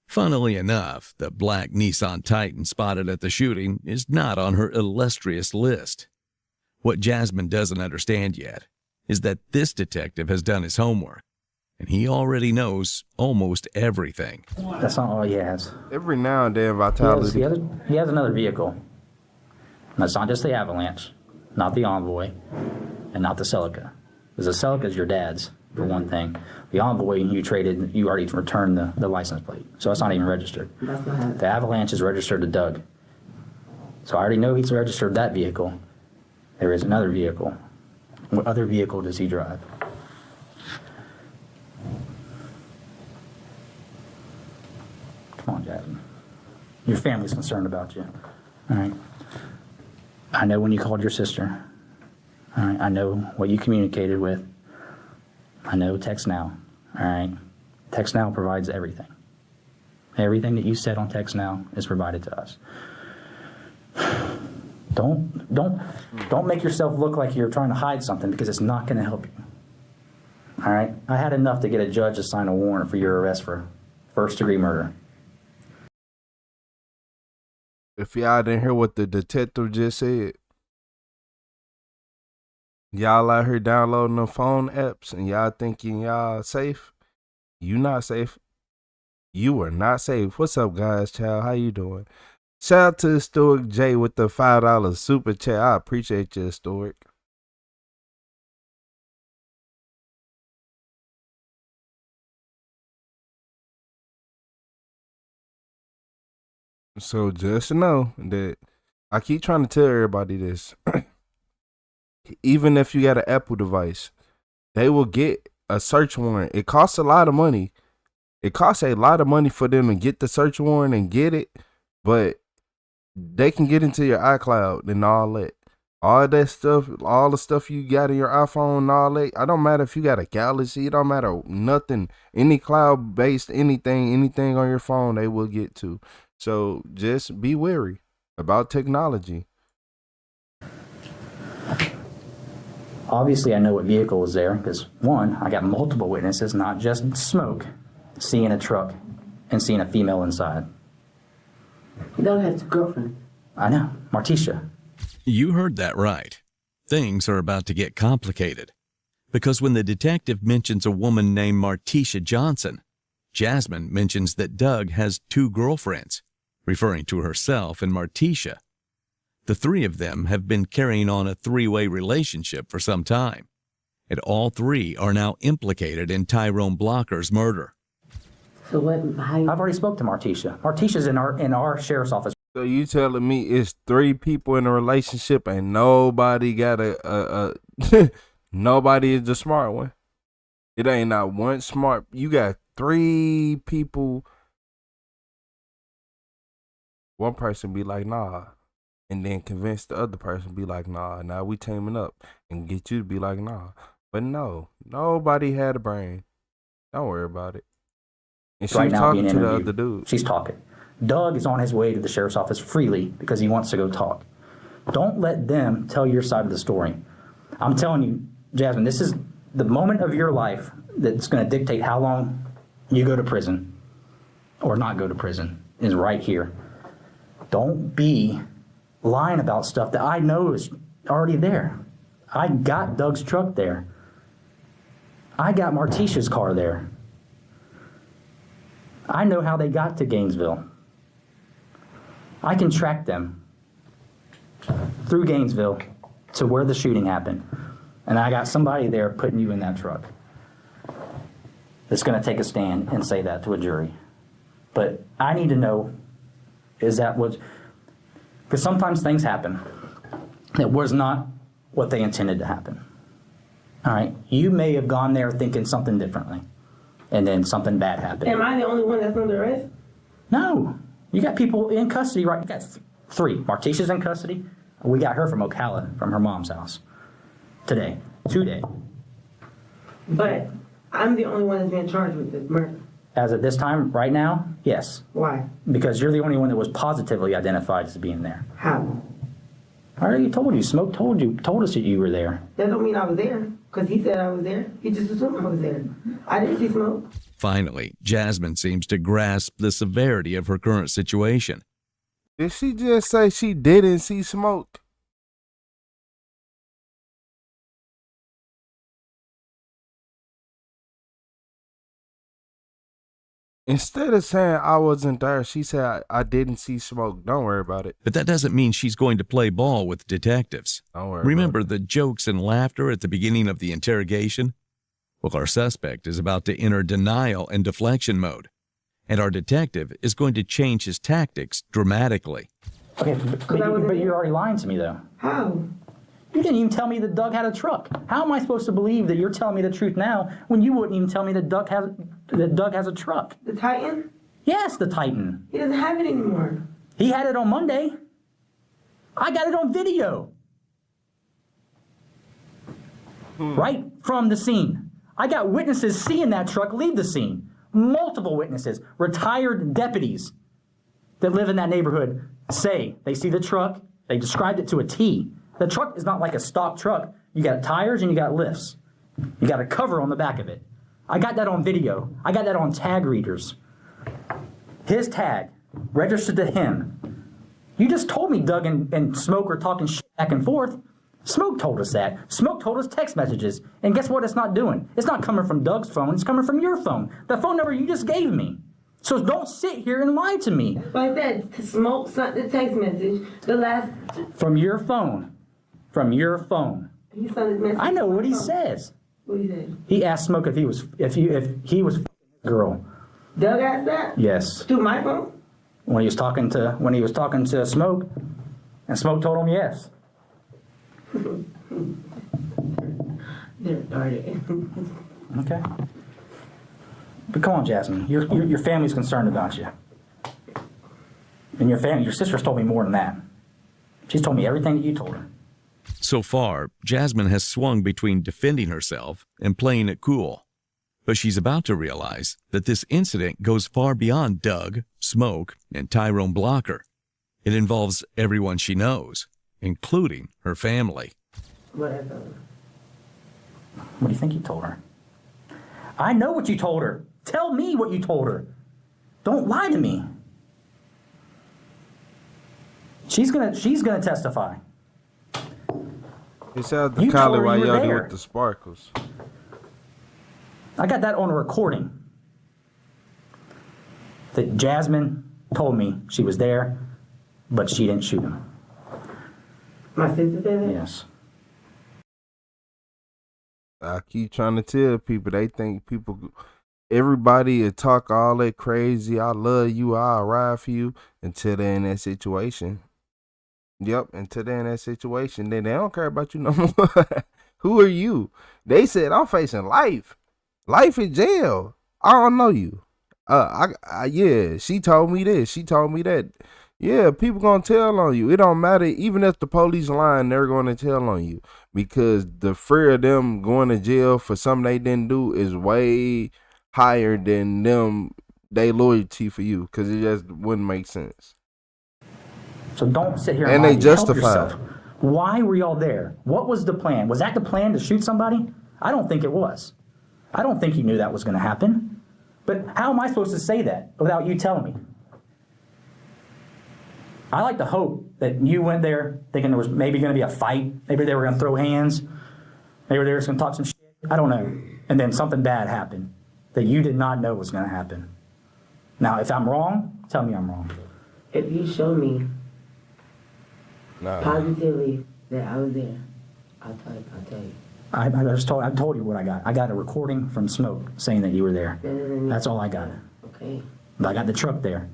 Funnily enough, the black Nissan Titan spotted at the shooting is not on her illustrious list. What Jasmine doesn't understand yet is that this detective has done his homework, and he already knows almost everything. That's not all he has. Every now and then, Vitality. He has another vehicle. And it's not just the Avalanche, not the Envoy, and not the Celica. Because the Celica is your dad's, for one thing. The Envoy, you already returned the license plate, so it's not even registered. The Avalanche is registered to Doug. So I already know he's registered that vehicle. There is another vehicle. What other vehicle does he drive? Come on, Jasmine. Your family's concerned about you. All right. I know when you called your sister. All right. I know what you communicated with. I know Text Now. All right. Text Now provides everything. Everything that you said on Text Now is provided to us. Don't make yourself look like you're trying to hide something, because it's not going to help you. All right? I had enough to get a judge to sign a warrant for your arrest for first-degree murder. If y'all didn't hear what the detective just said, y'all out here downloading the phone apps and y'all thinking y'all safe. You not safe. You are not safe. What's up, guys? Child, how you doing? Shout out to Historic J with the $5 super chat. I appreciate you, Historic. So just to know that I keep trying to tell everybody this. Even if you got an Apple device, they will get a search warrant. It costs a lot of money. It costs a lot of money for them to get the search warrant and get it, but they can get into your iCloud and all that. All that stuff, all the stuff you got in your iPhone and all that. I don't matter if you got a Galaxy. It don't matter nothing. Any cloud-based anything on your phone, they will get to. So just be wary about technology. Obviously, I know what vehicle was there because, one, I got multiple witnesses, not just smoke, seeing a truck and seeing a female inside. You don't have a girlfriend. I know, Martisha. You heard that right. Things are about to get complicated. Because when the detective mentions a woman named Martisha Johnson, Jasmine mentions that Doug has 2 girlfriends, referring to herself and Martisha. The 3 of them have been carrying on a 3-way relationship for some time, and all 3 are now implicated in Tyrone Blocker's murder. So what? I've already spoke to Martisha. Martisha's in our sheriff's office. So you telling me it's 3 people in a relationship and nobody got nobody is the smart one? It ain't not one smart. You got 3 people. One person be like, nah. And then convince the other person be like, nah, now we teaming up and get you to be like, nah. But no, nobody had a brain. Don't worry about it. And she was talking to the other dude. She's talking. Doug is on his way to the sheriff's office freely because he wants to go talk. Don't let them tell your side of the story. I'm telling you, Jasmine, this is the moment of your life that's going to dictate how long you go to prison or not go to prison, is right here. Don't be lying about stuff that I know is already there. I got Doug's truck there. I got Martisha's car there. I know how they got to Gainesville. I can track them through Gainesville to where the shooting happened. And I got somebody there putting you in that truck that's going to take a stand and say that to a jury. But I need to know, is that what... Because sometimes things happen that was not what they intended to happen. All right? You may have gone there thinking something differently, and then something bad happened. Am I the only one that's under arrest? No. You got people in custody, right? You got 3. Martisha's in custody. We got her from Ocala, from her mom's house. Today. But I'm the only one that's being charged with this murder. As of this time, right now, yes. Why? Because you're the only one that was positively identified as being there. How? I already told you. Smoke told us that you were there. That don't mean I was there, because he said I was there. He just assumed I was there. I didn't see smoke. Finally, Jasmine seems to grasp the severity of her current situation. Did she just say she didn't see smoke? Instead of saying I wasn't there, she said I didn't see smoke. Don't worry about it. But that doesn't mean she's going to play ball with detectives. Don't worry. Remember the jokes and laughter at the beginning of the interrogation? Well, our suspect is about to enter denial and deflection mode, and our detective is going to change his tactics dramatically. Okay, but you're already lying to me, though. How? You didn't even tell me that Doug had a truck. How am I supposed to believe that you're telling me the truth now when you wouldn't even tell me that Doug has a truck? The Titan? Yes, the Titan. He doesn't have it anymore. He had it on Monday. I got it on video. Right from the scene. I got witnesses seeing that truck leave the scene. Multiple witnesses, retired deputies that live in that neighborhood say they see the truck. They described it to a T. The truck is not like a stock truck. You got tires and you got lifts. You got a cover on the back of it. I got that on video. I got that on tag readers. His tag, registered to him. You just told me Doug and Smoke were talking shit back and forth. Smoke told us that. Smoke told us text messages. And guess what it's not doing? It's not coming from Doug's phone. It's coming from your phone. The phone number you just gave me. So don't sit here and lie to me. Like that, Smoke sent the text message, the last... From your phone. From your phone. He sent his message. I know what he says. What he said? He asked Smoke if he was a girl. Doug asked that? Yes. Through my phone? When he was talking to Smoke, and Smoke told him yes. They're retarded. Okay. But come on, Jasmine. Your family's concerned about you. And your sister's told me more than that. She's told me everything that you told her. So far, Jasmine has swung between defending herself and playing it cool. But she's about to realize that this incident goes far beyond Doug, Smoke, and Tyrone Blocker. It involves everyone she knows, including her family. Whatever. What do you think you told her? I know what you told her. Tell me what you told her. Don't lie to me. She's gonna testify. It sounds the color while y'all do with the sparkles. I got that on a recording. That Jasmine told me she was there, but she didn't shoot him. My sister said that? Yes. I keep trying to tell people, they think everybody will talk all that crazy, I love you, I'll ride for you, until they're in that situation. Yep, until they're in that situation, then they don't care about you no more. Who are you? They said, I'm facing life. Life in jail. I don't know you. Yeah, she told me this. She told me that. Yeah, people gonna tell on you. It don't matter. Even if the police lying, they're gonna tell on you. Because the fear of them going to jail for something they didn't do is way higher than they loyalty for you. Because it just wouldn't make sense. So don't sit here and lie. they justify. Why were y'all there? What was the plan? Was that the plan to shoot somebody? I don't think it was. I don't think you knew that was going to happen. But how am I supposed to say that without you telling me? I like to hope that you went there thinking there was maybe going to be a fight. Maybe they were going to throw hands. Maybe they were just going to talk some shit. I don't know. And then something bad happened that you did not know was going to happen. Now, if I'm wrong, tell me I'm wrong. If you show me positively that I was there, I'll tell you. I told you what I got. I got a recording from Smoke saying that you were there. That's all I got. Okay. But I got the truck there.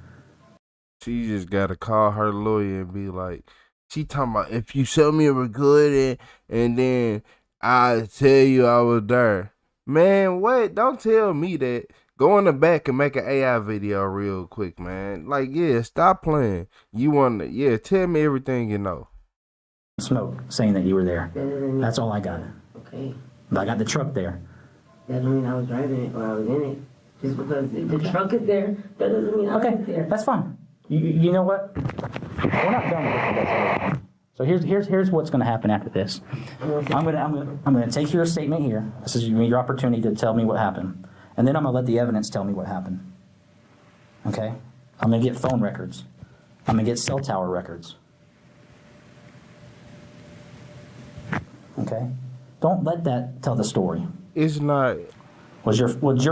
She just gotta call her lawyer and be like, she talking about, if you show me a recording and then I tell you I was there. Man, what? Don't tell me that. Go in the back and make an AI video real quick, man. Like, yeah, stop playing. You want to, yeah, tell me everything you know. Smoke saying that you were there. That's all I got. Okay. But I got the truck there. That doesn't mean I was driving it or I was in it. Just because the truck is there, that doesn't mean I was there. That's fine. You know what? We're not done with this. So here's what's going to happen after this. I'm going to take your statement here. This is your opportunity to tell me what happened, and then I'm going to let the evidence tell me what happened. Okay? I'm going to get phone records. I'm going to get cell tower records. Okay? Don't let that tell the story. It's not. Was your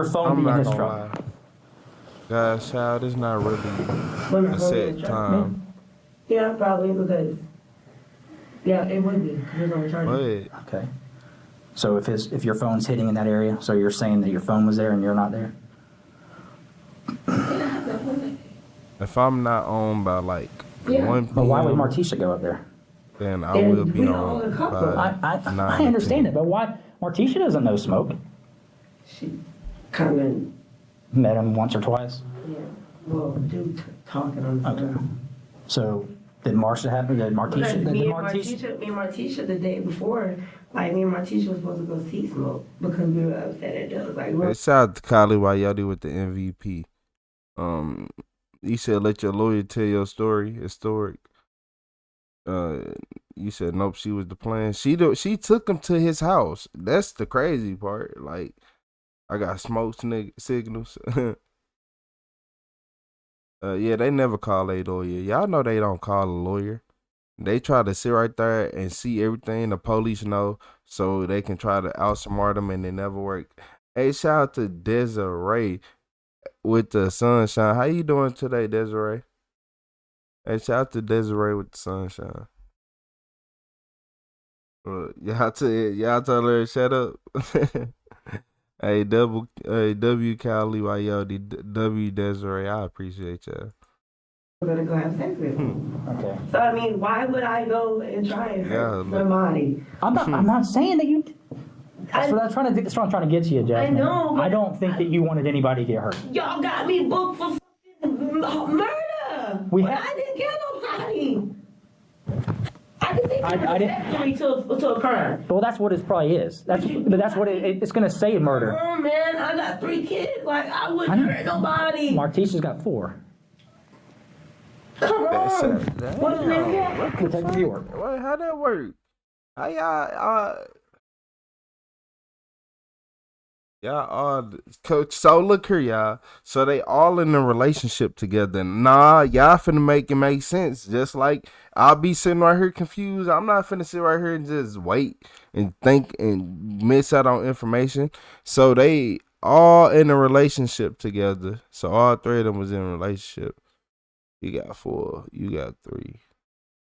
phone in his truck? Guys, child, it's not really a set time. Yeah, probably because. Yeah, it would be. He was on charge. Okay. So if your phone's hitting in that area, so you're saying that your phone was there and you're not there? If I'm not on by like 1 p.m. But why would Martisha go up there? Then I will be on by I understand it, but why? Martisha doesn't know Smoke. She kind of met him once or twice. Yeah. Well, dude talking on the phone. Okay. So did Marsha happen? Did Martisha? Me and Martisha the day before, like me and Martisha was supposed to go see Smoke because we were upset at Doug. Like, hey, shout out to Kylie Wayotti with the MVP. You said let your lawyer tell your story. Historic. You said nope. She was the plan. She took him to his house. That's the crazy part. Like, I got smoke signals. Yeah, they never call a lawyer. Y'all know they don't call a lawyer. They try to sit right there and see everything the police know, so they can try to outsmart them, and it never work. Hey, shout out to Desiree with the sunshine. How you doing today, Desiree? Hey, shout out to Desiree with the sunshine. Y'all tell her to shut up. Hey, W Cali Wayotti, W Desiree, I appreciate y'all. We're gonna go have sex with him. Okay. So I mean, why would I go and try and hurt somebody? I'm not saying that you. That's what I'm trying to. That's what I'm trying to get to you, Jasmine. I know. I don't think that you wanted anybody to get hurt. Y'all got me booked for murder. I didn't kill nobody. I just think accessory to a crime. Well, that's what it probably is. That's what it's going to say murder. Oh man, I got 3 kids. Like I wouldn't hurt nobody. Martisha's got 4. Come on. What is Wait, how that work? How y'all coach? So look here, y'all. So they all in a relationship together. Nah, y'all finna make it make sense. Just like I'll be sitting right here confused. I'm not finna sit right here and just wait and think and miss out on information. So they all in a relationship together. So all 3 of them was in a relationship. You got 4. You got 3.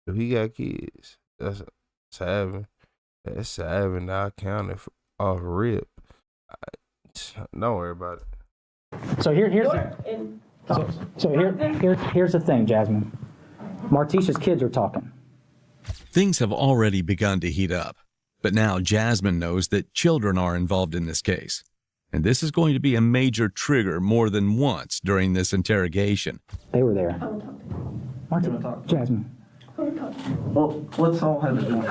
If he got kids, that's 7. That's 7. I counted off rip. Don't worry about it. So here's the thing, Jasmine. Martisha's kids are talking. Things have already begun to heat up, but now Jasmine knows that children are involved in this case. And this is going to be a major trigger more than once during this interrogation. They were there. Jasmine. Well, let's all have a joint.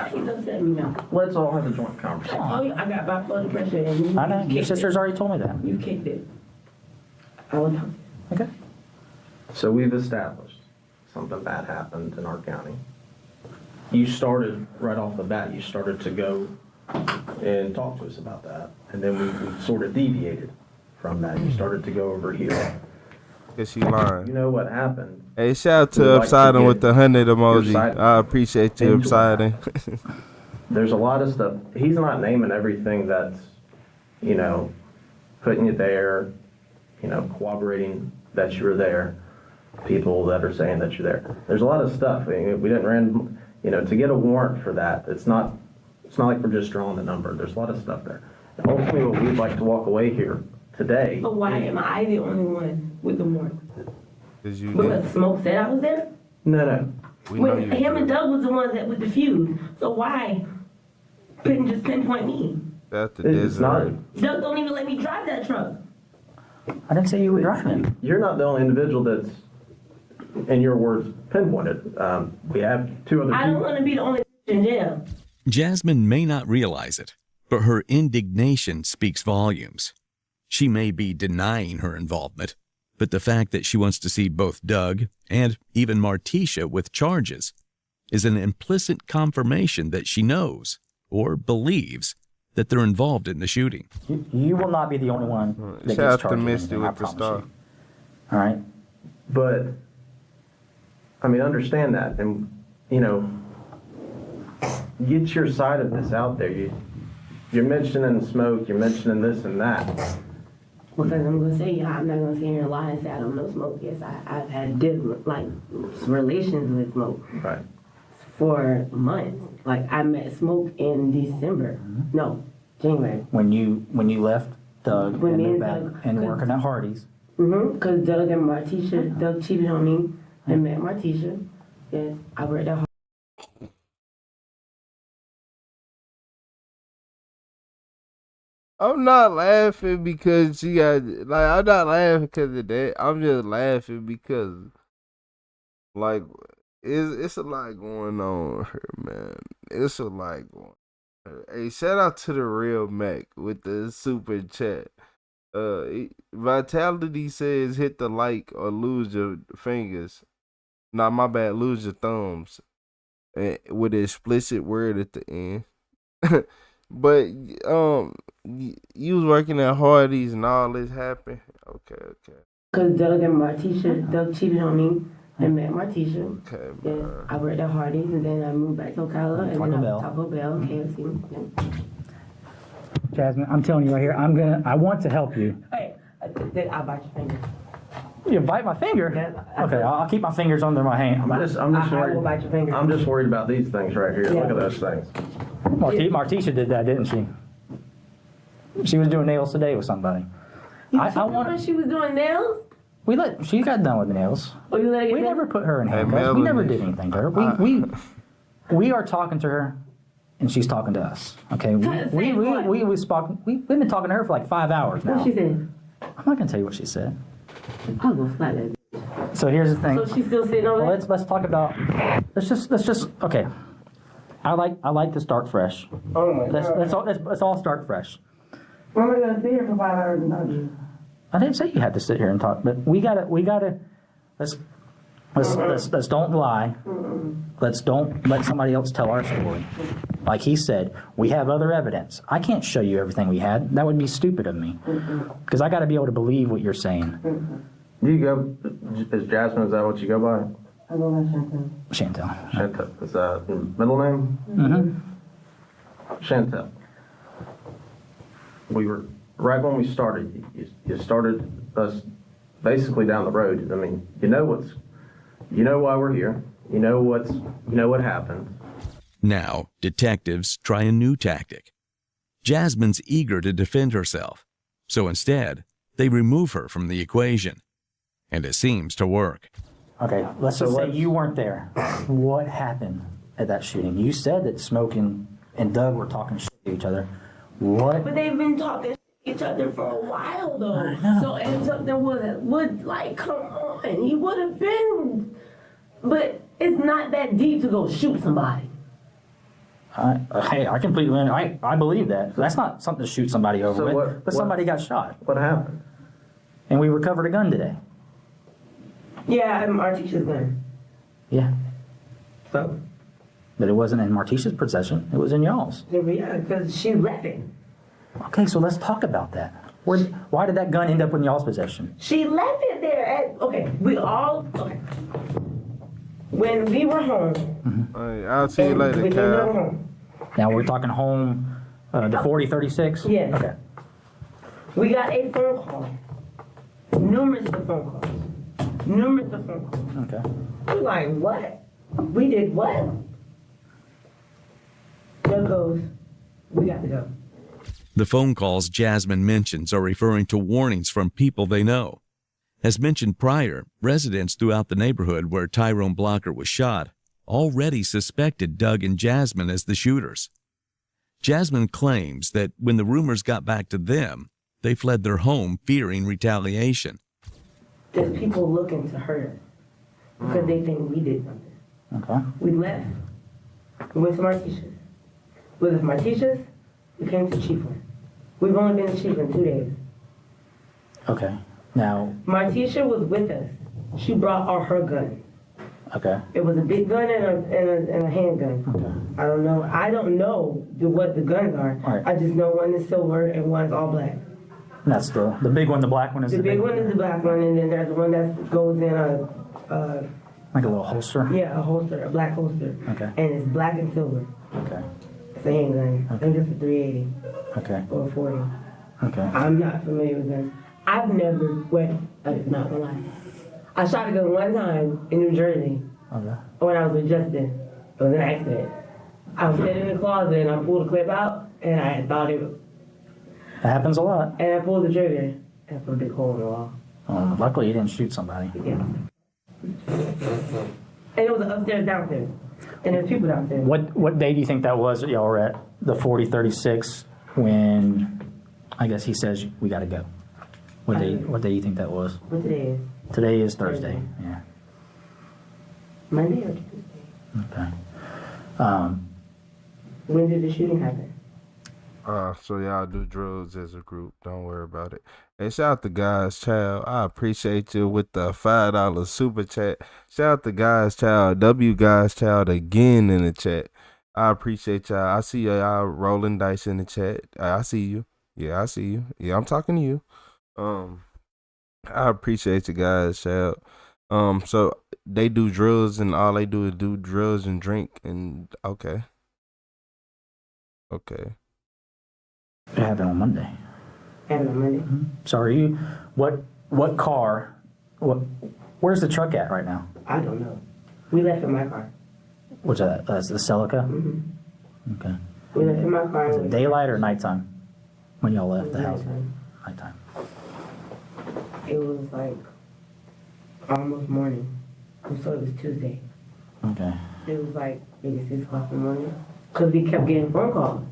Let's all have a joint conversation. Oh, yeah, I got bipolar pressure, and I know. Your sister's already told me that. You kicked it. I was okay. So we've established something bad happened in our county. You started right off the bat. You started to go and talk to us about that, and then we sort of deviated from that. You started to go over here. Guess she lying. You know what happened? Hey, shout out to Upsiding with the 100 emoji. I appreciate you, Upsiding. There's a lot of stuff. He's not naming everything that's, putting you there, corroborating that you were there. People that are saying that you're there. There's a lot of stuff. We didn't to get a warrant for that. It's not like we're just drawing the number. There's a lot of stuff there. And ultimately, what we'd like to walk away here today. But why am I the only one with the warrant? Because Smoke said I was there? No. When him and Doug was the ones that was defused. So why couldn't just pinpoint me? That's the Doug don't even let me drive that truck. I didn't say you were driving. You're not the only individual that's, in your words, pinpointed. We have 2 other people. I don't want to be the only in jail. Jasmine may not realize it, but her indignation speaks volumes. She may be denying her involvement, but the fact that she wants to see both Doug and even Martisha with charges is an implicit confirmation that she knows or believes that they're involved in the shooting. You will not be the only one that gets charged with anything, I promise you. All right? But, I mean, understand that. And, you know, get your side of this out there. You're mentioning smoke, you're mentioning this and that. Because I'm gonna say, I'm not gonna sit here and lie and say I don't know smoke. Yes, I've had different, like, relations with smoke. Right. For months. Like, I met Smoke in December. No, January. When you left Doug When and me moved and back Doug- and working at Hardee's. Because Doug and Martisha, Doug cheated on me and met Martisha. Yes, I worked at I'm not laughing because she got, like, I'm not laughing because of that. I'm just laughing because, like, it's a lot going on with her, man. It's a lot going on with her. Hey, shout out to the real Mac with the super chat. Vitality says hit the like or lose your fingers. Nah, my bad, lose your thumbs. With an explicit word at the end. But you was working at Hardee's and all this happened. Okay. Because Doug and Martisha, Doug cheated on me and met Martisha. Okay, Yes, man. I worked at Hardee's and then I moved back to Ocala and then Taco Bell, KFC. Yeah. Jasmine, I'm telling you right here, I want to help you. Hey, I'll bite your finger. You bite my finger? Yeah, Okay, I'll keep my fingers under my hand. I'm just I will bite your finger. I'm just worried about these things right here. Yeah. Look at those things. Martisha did that, didn't she? She was doing nails today with somebody. She was doing nails? She got done with the nails. Oh, you let her get We done? never put her in Hey, handcuffs. We never Melanie. did anything to her. We are talking to her, and she's talking to us. Okay, we've been talking to her for like 5 hours now. What she said? I'm not gonna tell you what she said. I'll go slap that. So here's the thing. So she's still sitting over Well, there? let's talk about. Let's just okay. I like to start fresh. Oh my God. Let's all start fresh. Why am I gonna sit here for 5 hours and talk to you? I didn't say you had to sit here and talk, but we gotta let's don't lie. Let's don't let somebody else tell our story. Like he said, we have other evidence. I can't show you everything we had. That would be stupid of me. Because I got to be able to believe what you're saying. You go, is Jasmine, is that what you go by? I go by Chantel. Chantel. Chantel, is that your middle name? Mm-hmm. Chantel. We were, right when we started, you started us basically down the road. I mean, you know why we're here. You know what happened. Now, detectives try a new tactic. Jasmine's eager to defend herself, so instead, they remove her from the equation. And it seems to work. Okay, let's just say you weren't there. What happened at that shooting? You said that Smoke and Doug were talking shit to each other. What? But they've been talking to each other for a while though. I know. So and something would like come on. He would have been. But it's not that deep to go shoot somebody. Hey, I completely, I believe that. That's not something to shoot somebody over So with. But somebody got shot. What happened? And we recovered a gun today. Yeah, Martisha's gun. Yeah. So. But it wasn't in Martisha's possession. It was in y'all's. Yeah, because she left it. Okay, so let's talk about that. Why did that gun end up in y'all's possession? She left it there okay. When we were home. Right, I'll see you later, Kyle. Now we're talking home, the 4036? Yes. Okay. We got a phone call. Numerous of phone calls. Okay. We're like, what? We did what? Doug goes, we got to go. The phone calls Jasmine mentions are referring to warnings from people they know. As mentioned prior, residents throughout the neighborhood where Tyrone Blocker was shot already suspected Doug and Jasmine as the shooters. Jasmine claims that when the rumors got back to them, they fled their home fearing retaliation. There's people looking to hurt us because they think we did something. Okay. We left. We went to Martisha's. We left Martisha's. We came to Chiefland. We've only been to Chiefland 2 days. Okay. Now. Martisha was with us. She brought all her guns. Okay. It was a big gun and a handgun. Okay. I don't know. I don't know what the guns are. All right. I just know one is silver and one is all black. And that's the big one. The black one is The big one is the black one, and then there's one that goes in like a little holster. a holster, a black holster. Okay. And it's black and silver. Okay. It's a handgun. I think it's a 380 Okay. or a 40. Okay. I'm not familiar with guns. I've never, I'm not gonna lie. I shot a gun one time in New Jersey Okay. when I was with Justin. It was an accident. I was sitting in the closet and I pulled a clip out and I thought it was, That happens a lot. and I pulled the trigger and put a big hole in the wall. Luckily, you didn't shoot somebody. Yeah. And it was upstairs, downstairs. And there's people downstairs. What day do you think that was that y'all were at the 4036 when I guess he says we got to go? What day do you think that was? What today is? Today is Thursday. Yeah. Monday or Tuesday? Okay. When did the shooting happen? So y'all do drugs as a group. Don't worry about it. Hey, shout out to God's Child. I appreciate you with the $5 super chat. Shout out to God's Child. W God's Child again in the chat. I appreciate y'all. I see y'all rolling dice in the chat. I see you. Yeah, I see you. Yeah, I'm talking to you. I appreciate you guys, Child. So they do drugs and all they do is do drugs and drink and okay. It happened on Monday. Happened on Monday. Mm-hmm. So are you? What car? Where's the truck at right now? I don't know. We left in my car. What's that? That's the Celica. Mm-hmm. Okay. We left in my car. Is it daylight or nighttime when y'all left the house? Nighttime. Nighttime. It was like almost morning. So it was Tuesday. Okay. It was like maybe 6 o'clock in the morning. Because we kept getting phone calls.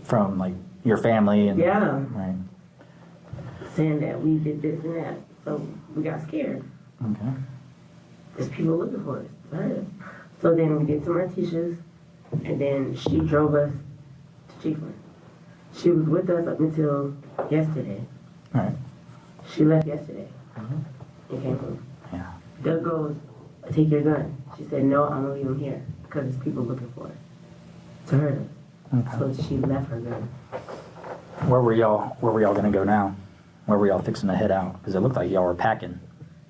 From like your family and Yeah. Right. Saying that we did this and that. So we got scared. Okay. There's people looking for us. Right. So then we did some Martishas, and then she drove us to Chiefland. She was with us up until yesterday. All right. She left yesterday. Mm-hmm. And came home. Yeah. Doug goes, take your gun. She said, no, I'm gonna leave him here because there's people looking for it to hurt us. Okay. So she left her gun. Where were y'all gonna go now? Where were y'all fixing to head out? Because it looked like y'all were packing.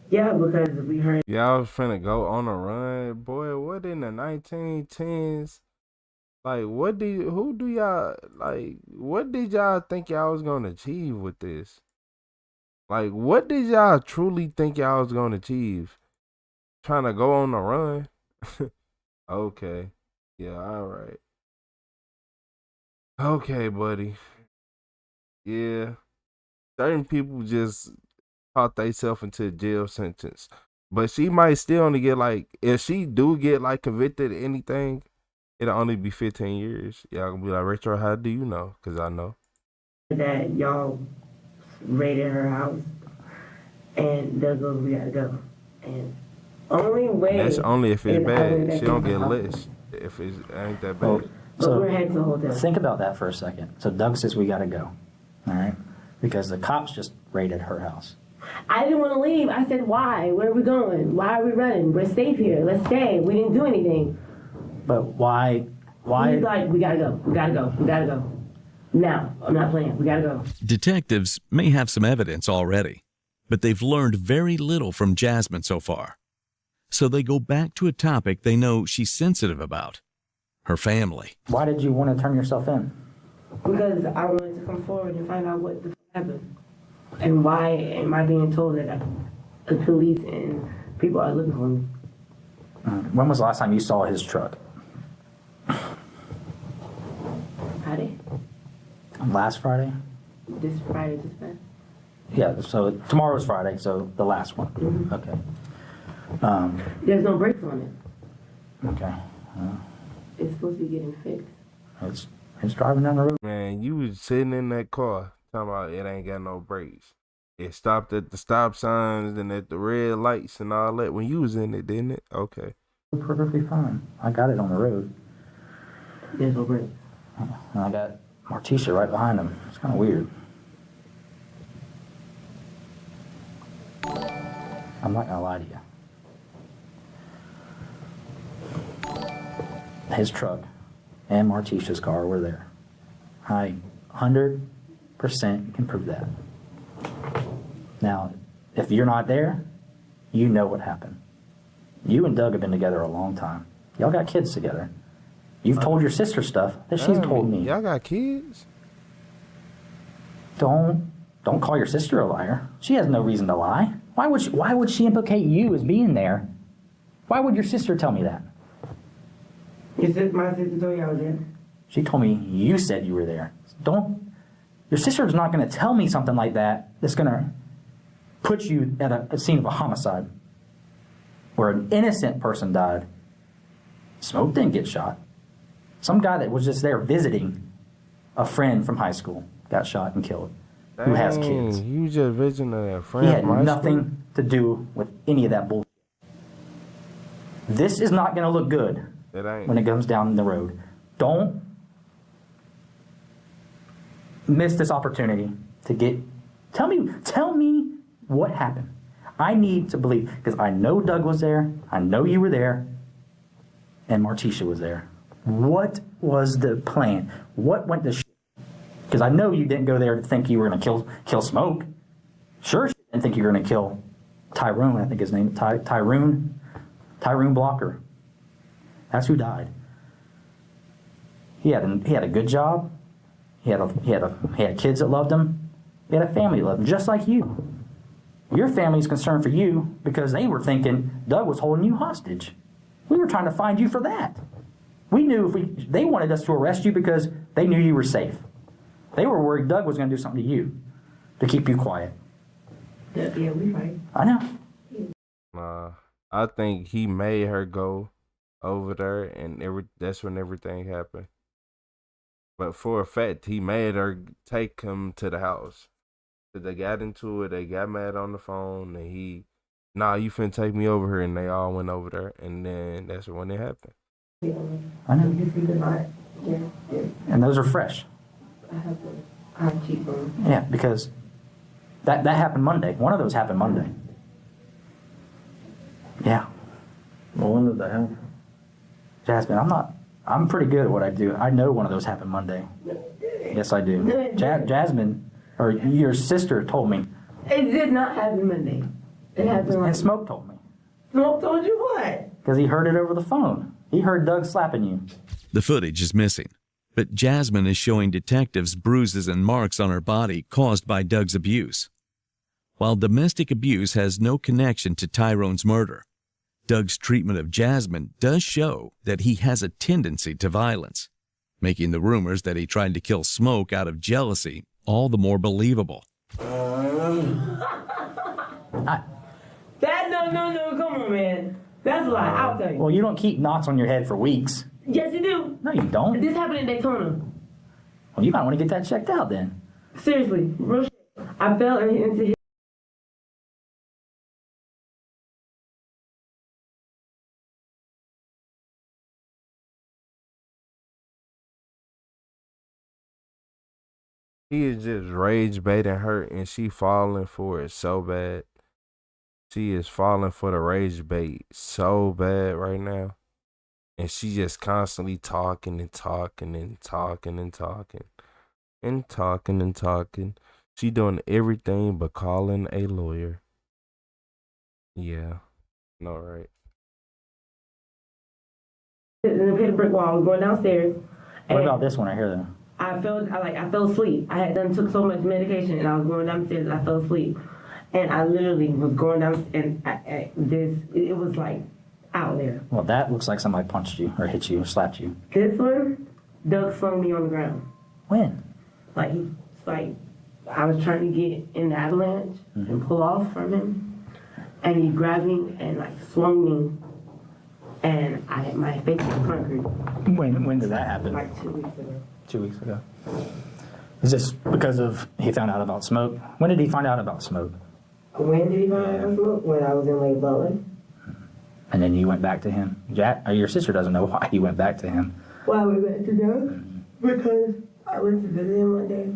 Yeah, because we heard. Y'all was finna go on a run, boy. What in the 1910s? Like, what did y'all think y'all was gonna achieve with this? Like, what did y'all truly think y'all was gonna achieve? Trying to go on a run? Okay. Yeah, all right. Okay, buddy. Yeah. Certain people just talk themselves into a jail sentence. But she might still only get like, if she do get like convicted of anything, it'll only be 15 years. Y'all gonna be like, Retro, how do you know? Because I know. That y'all raided her house and Doug goes, we gotta go. And only way. And that's only if it's bad. She don't get house. list if it ain't that bad. Well, But we're heading to the hotel. Think about that for a second. So Doug says we gotta go. All right. Because the cops just raided her house. I didn't want to leave. I said, why? Where are we going? Why are we running? We're safe here. Let's stay. We didn't do anything. But why? He's like, we gotta go. We gotta go. We gotta go. Now, I'm not playing. We gotta go. Detectives may have some evidence already, but they've learned very little from Jasmine so far. So they go back to a topic they know she's sensitive about, her family. Why did you want to turn yourself in? Because I wanted to come forward and find out what the happened. And why am I being told that the police and people are looking for me? When was the last time you saw his truck? Friday? Last Friday? This Friday just passed? Yeah, so tomorrow's Friday, so the last one. Mm-hmm. Okay. There's no brakes on it. Okay. It's supposed to be getting fixed. It's driving down the road. Man, you was sitting in that car talking about it ain't got no brakes. It stopped at the stop signs and at the red lights and all that when you was in it, didn't it? Okay. Perfectly fine. I got it on the road. There's no brakes. And I got Martisha right behind him. It's kind of weird. I'm not gonna lie to you. his truck and Martisha's car were there. I 100% can prove that. Now, if you're not there, you know what happened. You and Doug have been together a long time. Y'all got kids together. You've told your sister stuff that she's told me. Y'all got kids? Don't call your sister a liar. She has no reason to lie. Why would she implicate you as being there? Why would your sister tell me that? My sister told you I was there. She told me you said you were there. Your sister's not going to tell me something like that that's going to put you at a scene of a homicide where an innocent person died. Smoke didn't get shot. Some guy that was just there visiting a friend from high school got shot and killed. Who has kids. You just visiting a friend He had from high nothing school? to do with any of that bullshit. This is not going to look good when it comes down the road. Don't miss this opportunity to get... Tell me what happened. I need to believe, because I know Doug was there, I know you were there, and Martisha was there. What was the plan? What went to shit? Because I know you didn't go there to think you were going to kill Smoke. Sure, you didn't think you were going to kill Tyrone, I think his name, Tyrone Blocker. That's who died. He had a good job. He had kids that loved him. He had a family that loved him, just like you. Your family's concerned for you because they were thinking Doug was holding you hostage. We were trying to find you for that. We knew they wanted us to arrest you because they knew you were safe. They were worried Doug was going to do something to you to keep you quiet. Yeah, we right. I know. I think he made her go over there, and that's when everything happened. But for a fact, he made her take him to the house. So they got into it, they got mad on the phone, and you finna take me over here, and they all went over there, and then that's when it happened. I know. And those are fresh. Yeah, because that happened Monday. One of those happened Monday. Yeah. Well, when did that happen? Jasmine, I'm pretty good at what I do. I know one of those happened Monday. Yes, I do. Jasmine, or your sister told me. It did not happen Monday. It happened And Smoke told me. Smoke told you what? Because he heard it over the phone. He heard Doug slapping you. The footage is missing, but Jasmine is showing detectives bruises and marks on her body caused by Doug's abuse. While domestic abuse has no connection to Tyrone's murder, Doug's treatment of Jasmine does show that he has a tendency to violence, making the rumors that he tried to kill Smoke out of jealousy all the more believable. No, come on, man. That's a lie, I'll tell you. Well, you don't keep knots on your head for weeks. Yes, you do. No, you don't. This happened in Daytona. Well, you might want to get that checked out then. Seriously, real shit. I fell into his... He is just rage baiting her, and she falling for it so bad. She is falling for the rage bait so bad right now. And she just constantly talking and talking and talking and talking and talking and talking. She doing everything but calling a lawyer. Yeah. No, right. In the brick wall, I was going downstairs. What about this one right here, then? I fell asleep. I had took so much medication, and I was going downstairs, and I fell asleep. And I literally was going down, and it was like out there. Well, that looks like somebody punched you or hit you or slapped you. This one, Doug flung me on the ground. When? Like I was trying to get in the avalanche and pull off from him, and he grabbed me and swung me, and my face was concrete. When did that happen? Like 2 weeks ago. 2 weeks ago. Is this because of he found out about Smoke? When did he find out about Smoke? When did he find out about Smoke? When I was in Lake Butler. And then you went back to him. Your sister doesn't know why you went back to him. Why I went back to Doug? Because I went to visit him one day.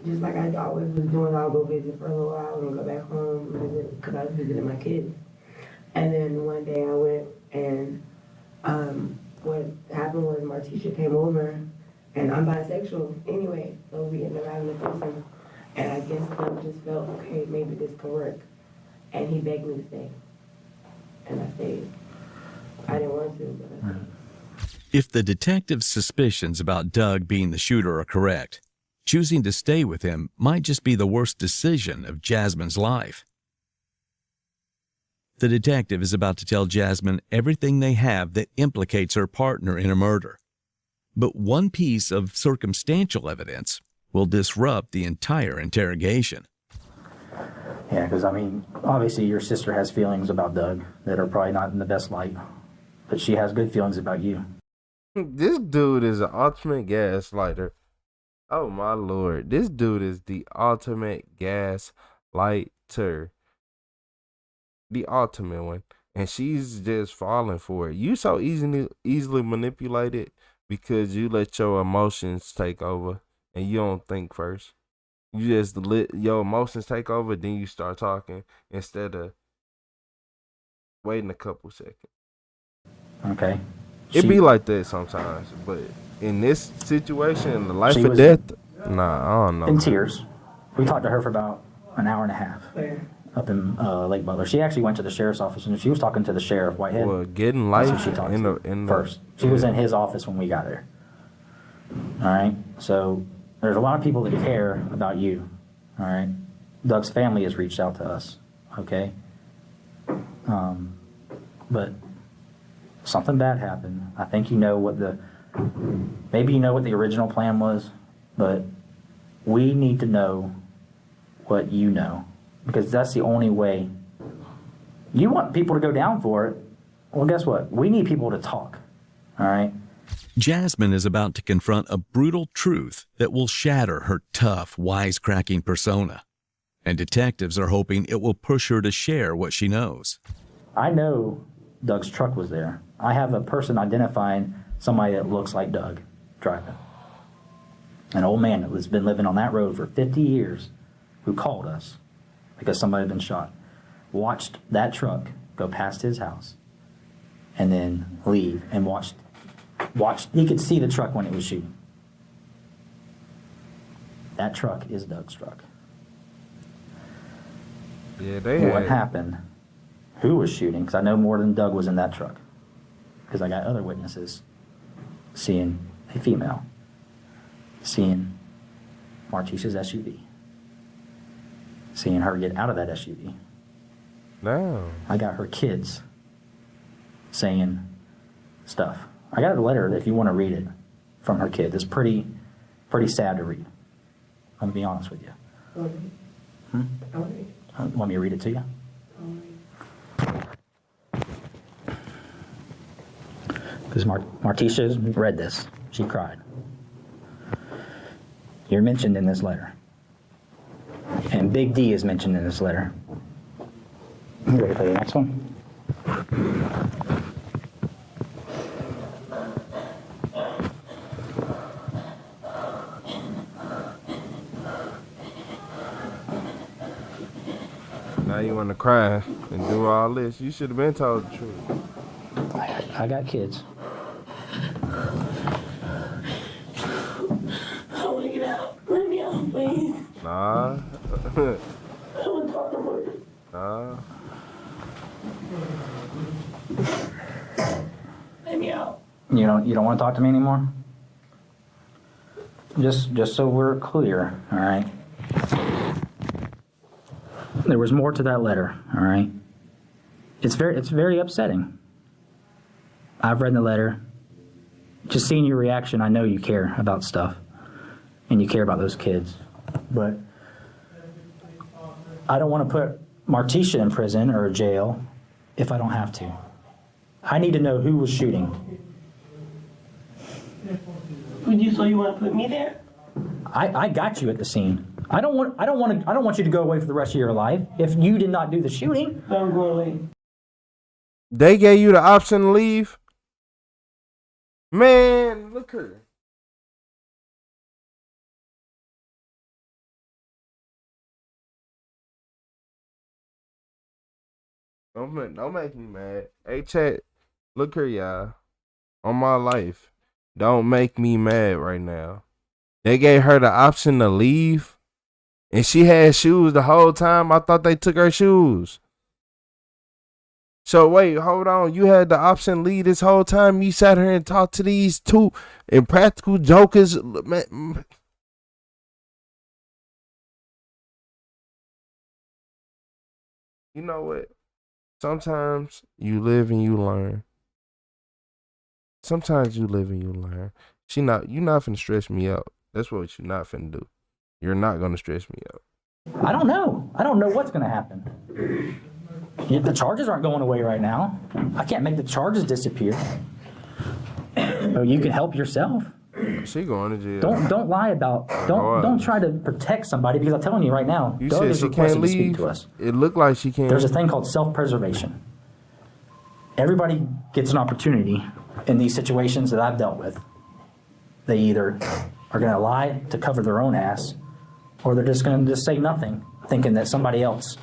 Just like I always was doing, I'll go visit for a little while and go back home and visit, because I was visiting my kids. And then one day I went and what happened was Martisha came over, and I'm bisexual anyway, so we ended up having a threesome. And I guess Doug just felt, okay, maybe this can work. And he begged me to stay. And I stayed. I didn't want to, but I stayed. If the detective's suspicions about Doug being the shooter are correct, choosing to stay with him might just be the worst decision of Jasmine's life. The detective is about to tell Jasmine everything they have that implicates her partner in a murder. But one piece of circumstantial evidence will disrupt the entire interrogation. Yeah, because, I mean, obviously your sister has feelings about Doug that are probably not in the best light, but she has good feelings about you. This dude is an ultimate gaslighter. Oh my lord. This dude is the ultimate gaslighter. The ultimate one. And she's just falling for it. You so easily manipulated because you let your emotions take over and you don't think first. You just let your emotions take over, then you start talking instead of waiting a couple seconds. Okay. It be like that sometimes, but in this situation, in the life or death, nah, I don't know. In tears. We talked to her for about an hour and a half up in Lake Butler. She actually went to the sheriff's office and she was talking to the sheriff, Whitehead. Well, getting life That's who she talked to first. She was in his office when we got there. All right. So there's a lot of people that care about you. All right. Doug's family has reached out to us. Okay. But something bad happened. I think you know what maybe you know what the original plan was, but we need to know what you know, because that's the only way. You want people to go down for it. Well, guess what? We need people to talk. All right? Jasmine is about to confront a brutal truth that will shatter her tough, wisecracking persona, and detectives are hoping it will push her to share what she knows. I know Doug's truck was there. I have a person identifying somebody that looks like Doug driving. An old man that has been living on that road for 50 years who called us because somebody had been shot. Watched that truck go past his house and then leave and watched. He could see the truck when it was shooting. That truck is Doug's truck. Yeah, what happened? Who was shooting? Because I know more than Doug was in that truck. Because I got other witnesses seeing a female, seeing Martisha's SUV, seeing her get out of that SUV. No. I got her kids saying stuff. I got a letter, if you want to read it, from her kid. It's pretty sad to read. I'm going to be honest with you. Want me to read it to you? Because Martisha read this. She cried. You're mentioned in this letter. And Big D is mentioned in this letter. You ready for the next one? Now you want to cry and do all this. You should have been told the truth. I got kids. I want to get out. Let me out, please. Nah. I want to talk to her. Nah. Let me out. You don't want to talk to me anymore? Just so we're clear, all right? There was more to that letter, all right? It's very upsetting. I've read the letter. Just seeing your reaction, I know you care about stuff. And you care about those kids. But I don't want to put Martisha in prison or jail if I don't have to. I need to know who was shooting. So you want to put me there? I got you at the scene. I don't want you to go away for the rest of your life if you did not do the shooting. I'm going away. They gave you the option to leave? Man, look here. Don't make me mad. Hey, chat. Look here, y'all. On my life. Don't make me mad right now. They gave her the option to leave, and she had shoes the whole time. I thought they took her shoes. So wait, hold on. You had the option to leave this whole time. You sat here and talked to these two impractical jokers. Man. You know what? Sometimes you live and you learn. Sometimes you live and you learn. You're not finna stress me out. That's what you're not finna do. You're not gonna stress me out. I don't know. I don't know what's gonna happen. The charges aren't going away right now. I can't make the charges disappear. You can help yourself. She going to jail. Don't lie about. Don't try to protect somebody, because I'm telling you right now. You Doug said is she requested can't to speak leave. to us. It looked like she can't. There's a thing called self-preservation. Everybody gets an opportunity in these situations that I've dealt with. They either are going to lie to cover their own ass, or they're just going to just say nothing, thinking that somebody else.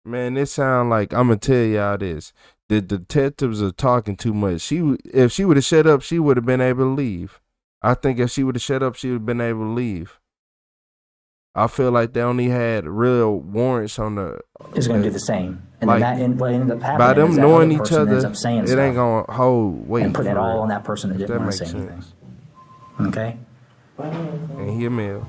Man, it sound like, I'm going to tell y'all this. The detectives are talking too much. If she would have shut up, she would have been able to leave. I think if she would have shut up, she would have been able to leave. I feel like they only had real warrants on the... It's going to do the same. And like, then what ended up happening by them is that knowing other each person ends other, up saying it stuff ain't going to hold weight. and putting it all real. on that person that didn't want to say anything. Okay? And he a male.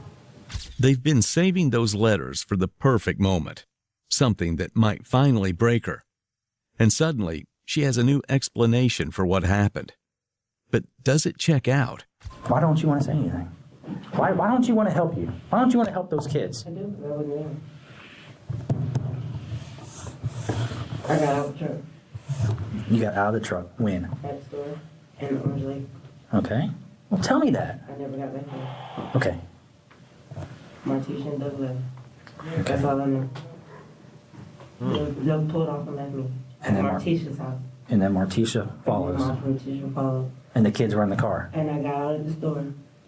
They've been saving those letters for the perfect moment, something that might finally break her. And suddenly, she has a new explanation for what happened. But does it check out? Why don't you want to say anything? Why don't you want to help you? Why don't you want to help those kids? I do, but I wasn't there. I got out of the truck. You got out of the truck. When? At the store in Orange Lake. Okay. Well, tell me that. I never got back there. Okay. Martisha and Doug left. Okay. That's all I knew. Doug pulled off and left me. And then Martisha's house. And then Martisha follows. Martisha followed. And the kids were in the car. And I got out of the store.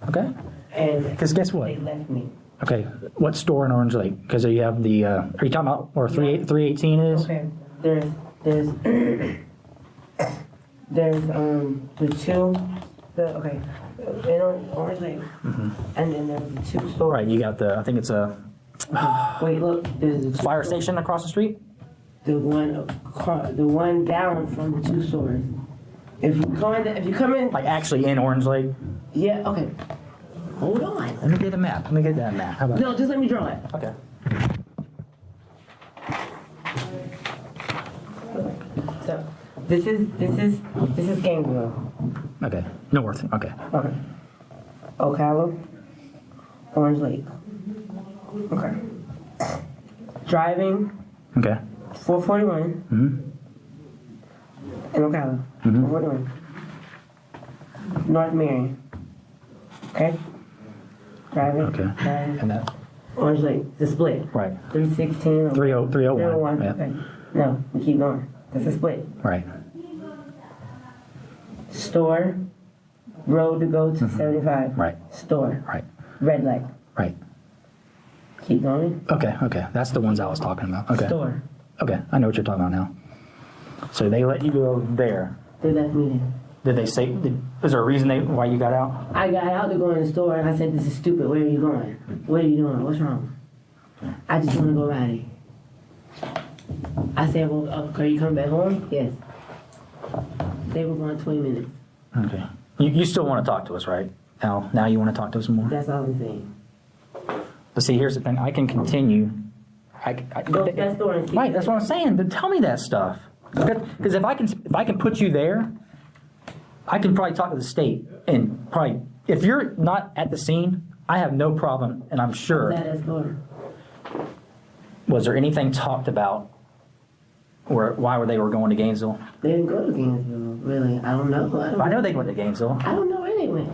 Okay. And because guess what? They left me. Okay. What store in Orange Lake? Because you have the, are you talking about where 318 is? Okay. There's the two, okay, in Orange Lake. Mm-hmm. And then there's the two stores. Right, you got the, I think it's a... Wait, look, there's the fire station across the street? The one down from the two stores. If you come in... Like actually in Orange Lake? Yeah, okay. Hold on. Let me get a map. Let me get that map. How about No, just let me draw it. Okay. So, this is Gainesville. Okay. North. Okay. Okay. Ocala, Orange Lake. Okay. Driving. Okay. 441. Mm-hmm. In Ocala. Mm-hmm. 441. North Marion. Okay. Driving. Okay. Driving. And that. Orange Lake. The split. Right. 316. 301. 301. Yeah. Okay. No, we keep going. That's a split. Right. Store. Road to go to 75. Right. Store. Right. Red light. Right. Keep going. Okay. Okay. That's the ones I was talking about. Okay. Store. Okay. I know what you're talking about now. So they let you go there. They left me there. Did they say, is there a reason why you got out? I got out to go in the store and I said, this is stupid. Where are you going? What are you doing? What's wrong? I just want to go ride. I said, well, are you coming back home? Yes. They were going 20 minutes. Okay. You still want to talk to us, right? Now you want to talk to us more? That's all I'm saying. But see, here's the thing. I can continue. Go to that store and see. Right, that's what I'm saying. But tell me that stuff. Because if I can put you there, I can probably talk to the state and probably, if you're not at the scene, I have no problem, and I'm sure. That store. Was there anything talked about why they were going to Gainesville? They didn't go to Gainesville, really. I don't know. I know they went to Gainesville. I don't know where they went.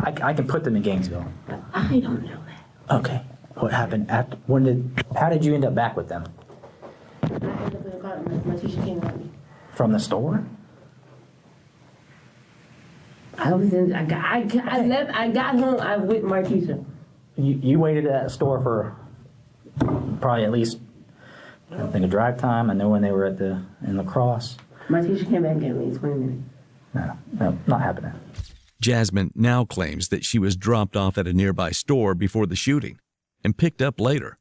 I can put them in Gainesville. I don't know that. Okay. What happened? How did you end up back with them? I ended up in the car. My teacher came at me. From the store? I got home with my teacher. You waited at a store for probably at least, I think, a drive time. I know when they were in La Crosse. My teacher came back and gave me 20 minutes. No, not happening. Jasmine now claims that she was dropped off at a nearby store before the shooting and picked up later.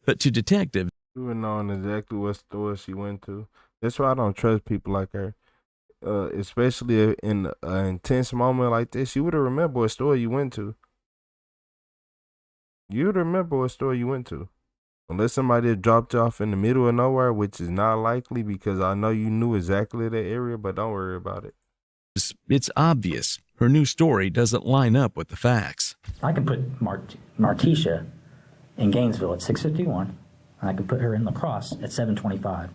But to detectives, she would know exactly what store she went to. That's why I don't trust people like her. Especially in an intense moment like this, you would have remembered what store you went to. You would remember what store you went to. Unless somebody had dropped you off in the middle of nowhere, which is not likely because I know you knew exactly that area, but don't worry about it. it's obvious her new story doesn't line up with the facts. I can put Martisha in Gainesville at 6:51. I can put her in La Crosse at 7:25.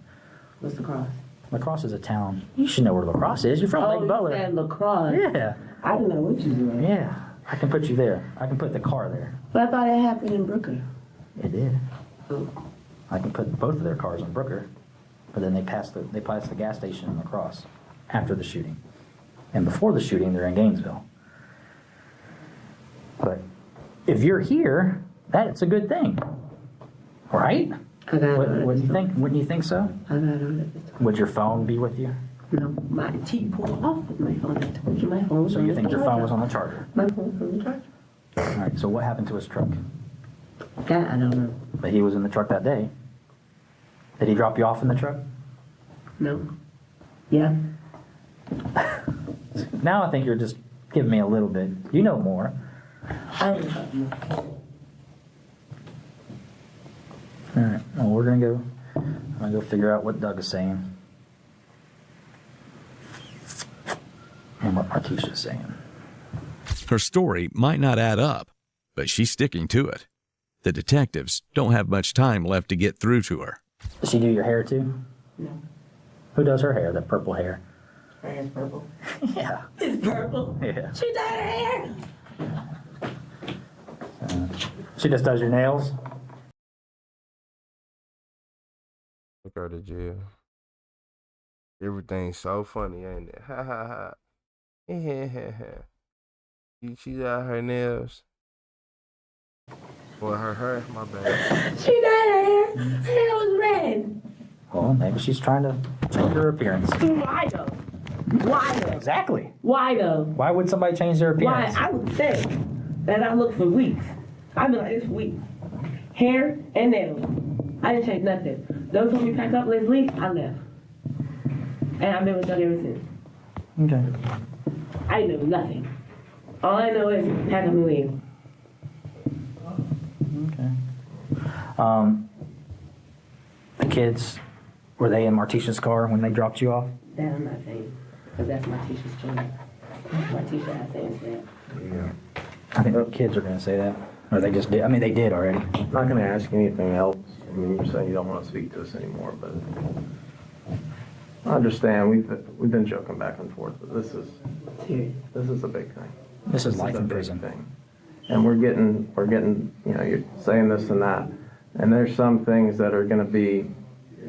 What's the cross? La Crosse is a town. You should know where La Crosse is. You're from Lake Butler. Oh, you said La Crosse. Yeah. I didn't know what you were doing. Yeah. I can put you there. I can put the car there. But I thought it happened in Brooker. It did. Oh. I can put both of their cars on Brooker, but then they passed the gas station in La Crosse after the shooting. And before the shooting, they're in Gainesville. But if you're here, that's a good thing, right? I got Wouldn't you think? Wouldn't you think so? I got on it. Would your phone be with you? No, my T pulled off with my phone. I told you my phone was So on you the think your charger. phone was on the charger? My phone was on the charger. All right. So what happened to his truck? That I don't know. But he was in the truck that day. Did he drop you off in the truck? No. Yeah. Now I think you're just giving me a little bit. You know more. I don't know. All right. Well, we're gonna go figure out what Doug is saying and what Martisha is saying. Her story might not add up, but she's sticking to it. The detectives don't have much time left to get through to her. Does she do your hair too? No. Who does her hair? That purple hair? Her hair's purple. Yeah. It's purple. Yeah. She dyed her hair. She just does your nails? Look her to jail. Everything's so funny, ain't it? Ha ha ha. She got her nails. Or her hair, my bad. She dyed her hair. Her hair was red. Well, maybe she's trying to change her appearance. Why though? Why though? Exactly. Why though? Why would somebody change their Why? appearance? I would say that I looked for weeks. I've been like this for weeks. Hair and nails. I didn't change nothing. Those told me pack up, let's leave, I left. And I've been with Doug ever since. Okay. I know nothing. All I know is pack up and leave. Okay. The kids, were they in Martisha's car when they dropped you off? That I'm not saying. Because that's Martisha's choice. Martisha has to answer that. Yeah. I think the kids are going to say that. Or they just did. I mean, they did already. I'm not going to ask you anything else. I mean, you're saying you don't want to speak to us anymore, but I understand. We've been joking back and forth, but this is a big thing. This is life a in big prison. thing. And we're getting, you know, you're saying this and that, and there's some things that are going to be,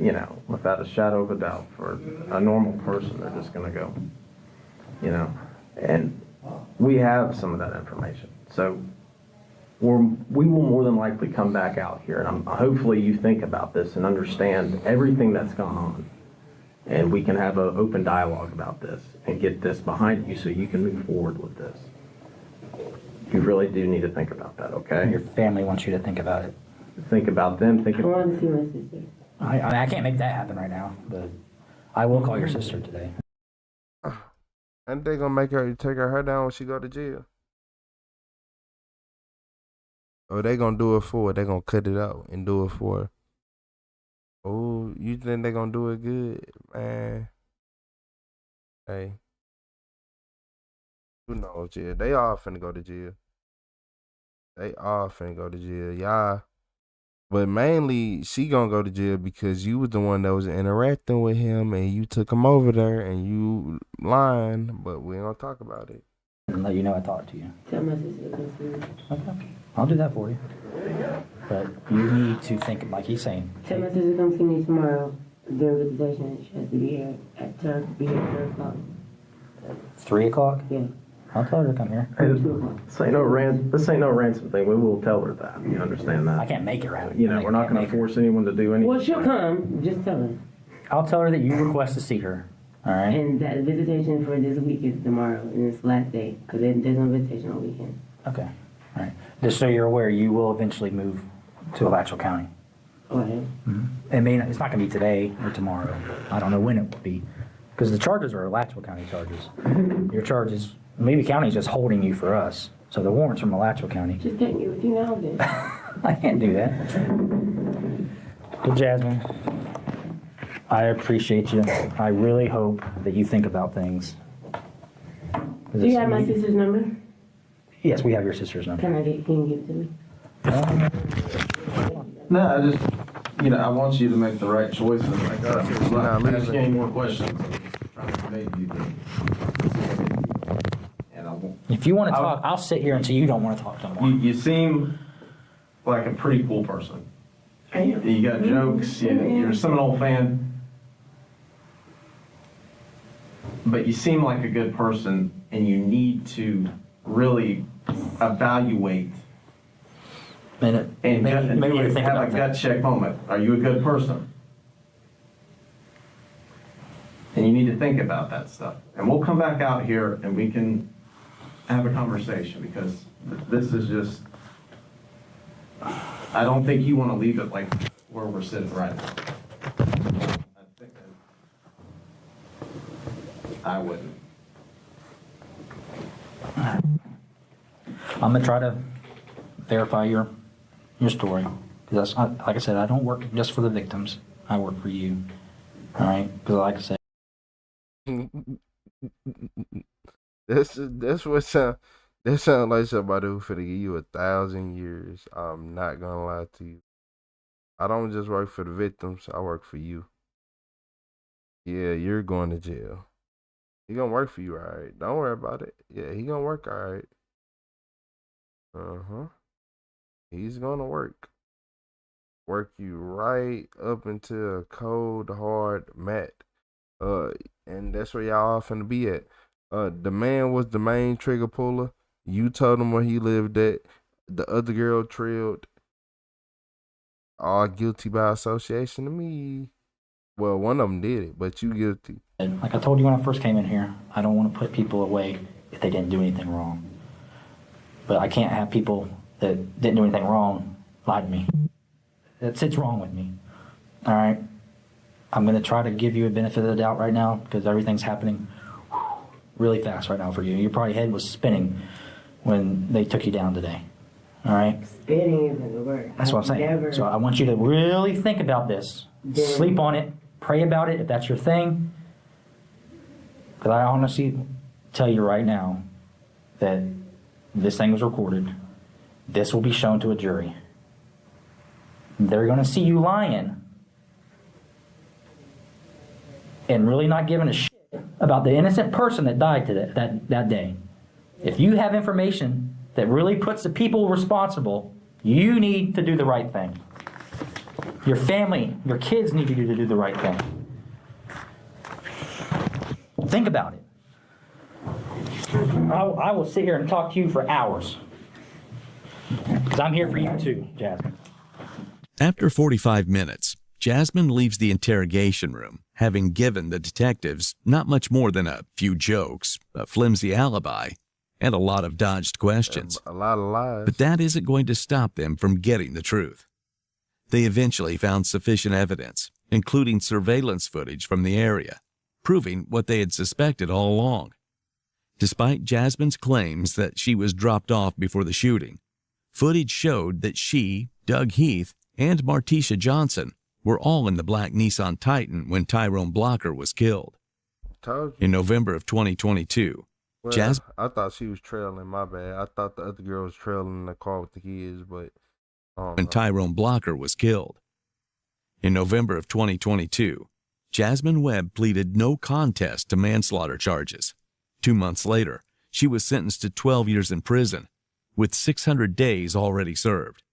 you know, without a shadow of a doubt, for a normal person, they're just going to go, you know, and we have some of that information. So we will more than likely come back out here, and hopefully you think about this and understand everything that's gone on, and we can have an open dialogue about this and get this behind you so you can move forward with this. You really do need to think about that, okay? Your family wants you to think about it. Think about them. I want to see my sister. I can't make that happen right now, but I will call your sister today. And they gonna make her take her hair down when she go to jail. Or they gonna do it for her. They gonna cut it out and do it for her. Oh, you think they gonna do it good, man? Hey, who knows? Yeah, they all finna go to jail. They all finna go to jail, y'all. But mainly, she gonna go to jail because you was the one that was interacting with him, and you took him over there, and you lying. But we ain't gonna talk about it. And let you know I talked to you. Tell my sister to come see me. Okay. I'll do that for you. But you need to think, like he's saying. Tell my sister to come see me tomorrow during visitation. She has to be here at 3 o'clock. 3 o'clock? Yeah. I'll tell her to come here. Hey, this ain't no ransom thing. We will tell her that. You understand that? I can't make it right. You know, we're not going to force anyone to do anything. Well, she'll come. Just tell her. I'll tell her that you request to see her. All right. And that visitation for this week is tomorrow, and it's the last day, because there's no visitation on weekend. Okay. All right. Just so you're aware, you will eventually move to Alachua County. Okay. It's not going to be today or tomorrow. I don't know when it will be, because the charges are Alachua County charges. Your charges, maybe county's just holding you for us. So the warrant's from Alachua County. Just take me with you now, then. I can't do that. Well, Jasmine, I appreciate you. I really hope that you think about things. Do you have my sister's number? Yes, we have your sister's number. Can you give it to me? No, I just, I want you to make the right choices. I'm not asking any more questions. I'm just trying to make you think. And I won't. If you want to talk, I'll sit here until you don't want to talk no more. You seem like a pretty cool person. I am. You got jokes. You're a Seminole fan. But you seem like a good person, and you need to really evaluate and maybe have a gut check moment. Are you a good person? And you need to think about that stuff. And we'll come back out here and we can have a conversation, because this is just, I don't think you want to leave it like where we're sitting right now. I think I wouldn't. I'm gonna try to verify your story, because like I said, I don't work just for the victims. I work for you. All right, because like I said, That's what sound. That sounds like somebody who finna give you 1,000 years. I'm not gonna lie to you. I don't just work for the victims. I work for you. Yeah, you're going to jail. He gonna work for you, all right. Don't worry about it. Yeah, he gonna work, all right. He's gonna work. Work you right up into a cold, hard mat. And that's where y'all finna be at. The man was the main trigger puller. You told him where he lived at. The other girl trailed. All guilty by association to me. Well, one of them did it, but you guilty. like I told you when I first came in here, I don't want to put people away if they didn't do anything wrong. But I can't have people that didn't do anything wrong lie to me. It's wrong with me. All right? I'm going to try to give you a benefit of the doubt right now, because everything's happening really fast right now for you. Your probably head was spinning when they took you down today. All right? Spinning isn't the word. That's what I'm saying. So I want you to really think about this. Sleep on it. Pray about it if that's your thing. Because I honestly tell you right now that this thing was recorded. This will be shown to a jury. They're going to see you lying and really not giving a shit about the innocent person that died that day. If you have information that really puts the people responsible, you need to do the right thing. Your family, your kids need you to do the right thing. Think about it. I will sit here and talk to you for hours. Because I'm here for you too, Jasmine. After 45 minutes, Jasmine leaves the interrogation room, having given the detectives not much more than a few jokes, a flimsy alibi, and a lot of dodged questions. A lot of lies. But that isn't going to stop them from getting the truth. They eventually found sufficient evidence, including surveillance footage from the area, proving what they had suspected all along. Despite Jasmine's claims that she was dropped off before the shooting, footage showed that she, Doug Heath, and Martisha Johnson were all in the black Nissan Titan when Tyrone Blocker was killed. In November of 2022, I thought she was trailing, my bad. I thought the other girl was trailing in the car with the kids, but when Tyrone Blocker was killed. In November of 2022, Jasmine Webb pleaded no contest to manslaughter charges. 2 months later, she was sentenced to 12 years in prison, with 600 days already served.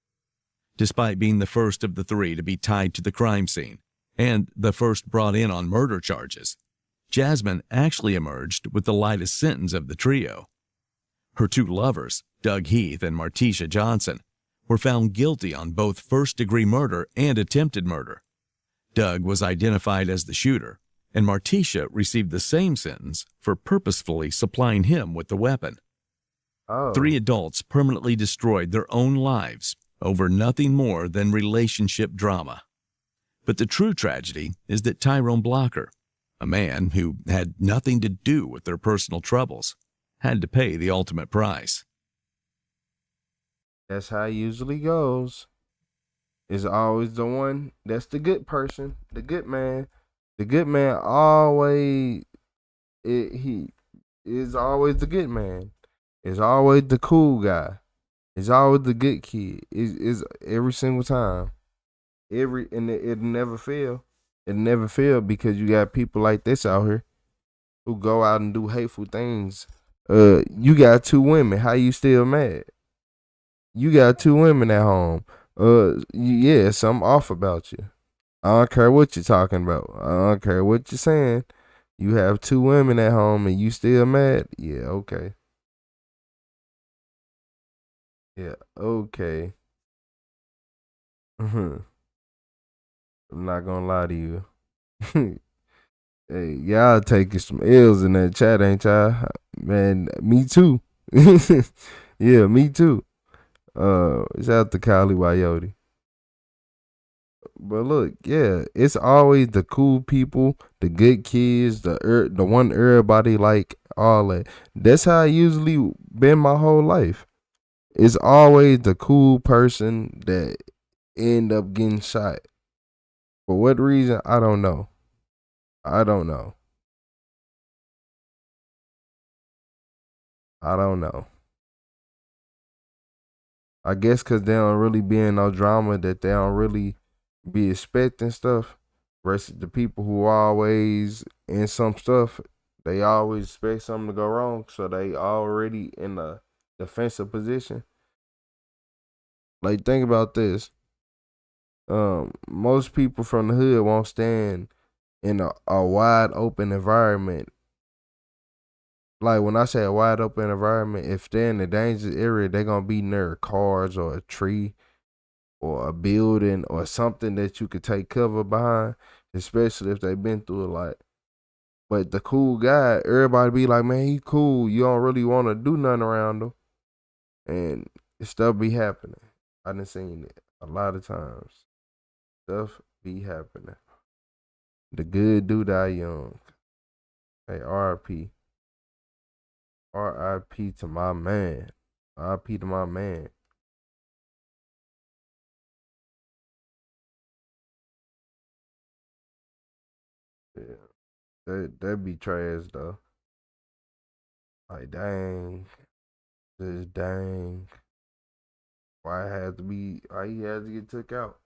Despite being the first of the three to be tied to the crime scene and the first brought in on murder charges, Jasmine actually emerged with the lightest sentence of the trio. Her two lovers, Doug Heath and Martisha Johnson, were found guilty on both first-degree murder and attempted murder. Doug was identified as the shooter, and Martisha received the same sentence for purposefully supplying him with the weapon. 3 adults permanently destroyed their own lives over nothing more than relationship drama. But the true tragedy is that Tyrone Blocker, a man who had nothing to do with their personal troubles, had to pay the ultimate price. That's how it usually goes. It's always the one that's the good person, the good man. The good man always, he is always the good man. It's always the cool guy. It's always the good kid. It's every single time. It never fail. It never fail because you got people like this out here who go out and do hateful things. You got 2 women. How you still mad? You got 2 women at home. Yeah, something off about you. I don't care what you're talking about. I don't care what you're saying. You have 2 women at home and you still mad? Yeah, okay. Yeah, okay. I'm not gonna lie to you. Hey, y'all taking some L's in that chat, ain't y'all? Man, me too. Yeah, me too. Shout out to Kylie Coyote. But look, yeah, it's always the cool people, the good kids, the one everybody like, all that. That's how I usually been my whole life. It's always the cool person that end up getting shot. For what reason? I don't know. I don't know. I guess because they don't really be in no drama, that they don't really be expecting stuff, versus the people who always in some stuff, they always expect something to go wrong, so they already in a defensive position. Like, think about this. Most people from the hood won't stand in a wide open environment. Like, when I say a wide open environment, if they're in the dangerous area, they're gonna be near cars or a tree or a building or something that you could take cover behind, especially if they've been through a lot. But the cool guy, everybody be like, man, he cool. You don't really want to do nothing around him. And stuff be happening. I done seen it a lot of times. Stuff be happening. The good do die young. Hey, R.I.P. R.I.P. to my man. R.I.P. to my man. Yeah. That be trash though. Like, dang. Just dang. Why he had to get took out?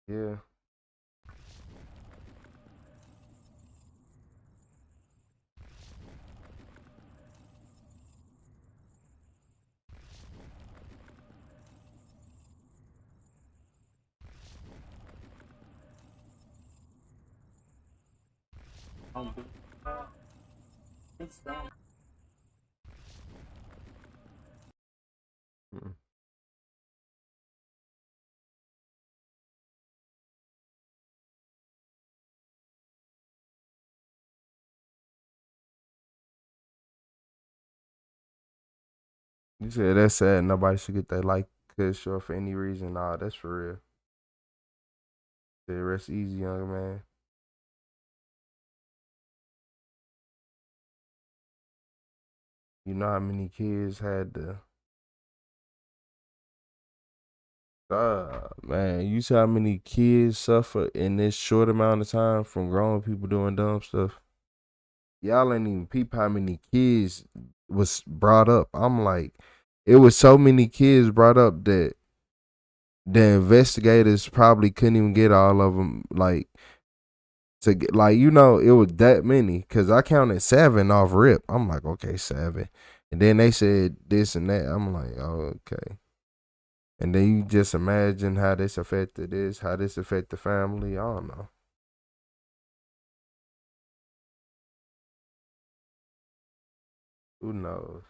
Yeah. Mm. You said that's sad. Nobody should get their life cut short for any reason. Nah, that's for real. Say rest easy, young man. You know how many kids had to. Man, you see how many kids suffer in this short amount of time from grown people doing dumb stuff? Y'all ain't even peep how many kids was brought up. I'm like, it was so many kids brought up that the investigators probably couldn't even get all of them, like, to get, like, it was that many, because I counted 7 off rip. I'm like, okay, 7. And then they said this and that. I'm like, oh, okay. And then you just imagine how this affected this, how this affect the family. I don't know. Who knows?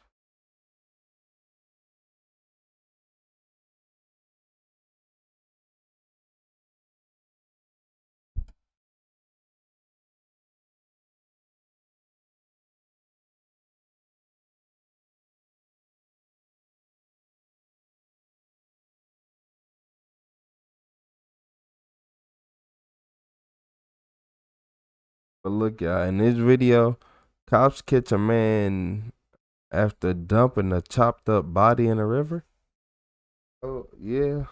But look, y'all, in this video, cops catch a man after dumping a chopped up body in a river. Oh, yeah.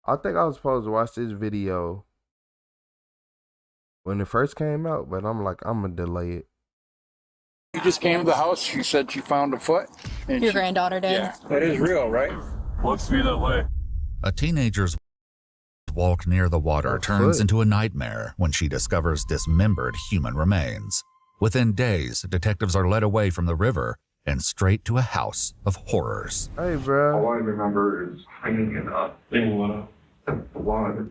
I think I was supposed to watch this video when it first came out, but I'm like, I'm going to delay it. You just came to the house, she said she found a foot. And Your granddaughter did? Yeah, that is real, right? Looks to be that way. A teenager's walk near the water turns into a nightmare when she discovers dismembered human remains. Within days, detectives are led away from the river and straight to a house of horrors. Hey, bro. All I remember is hanging up in the water.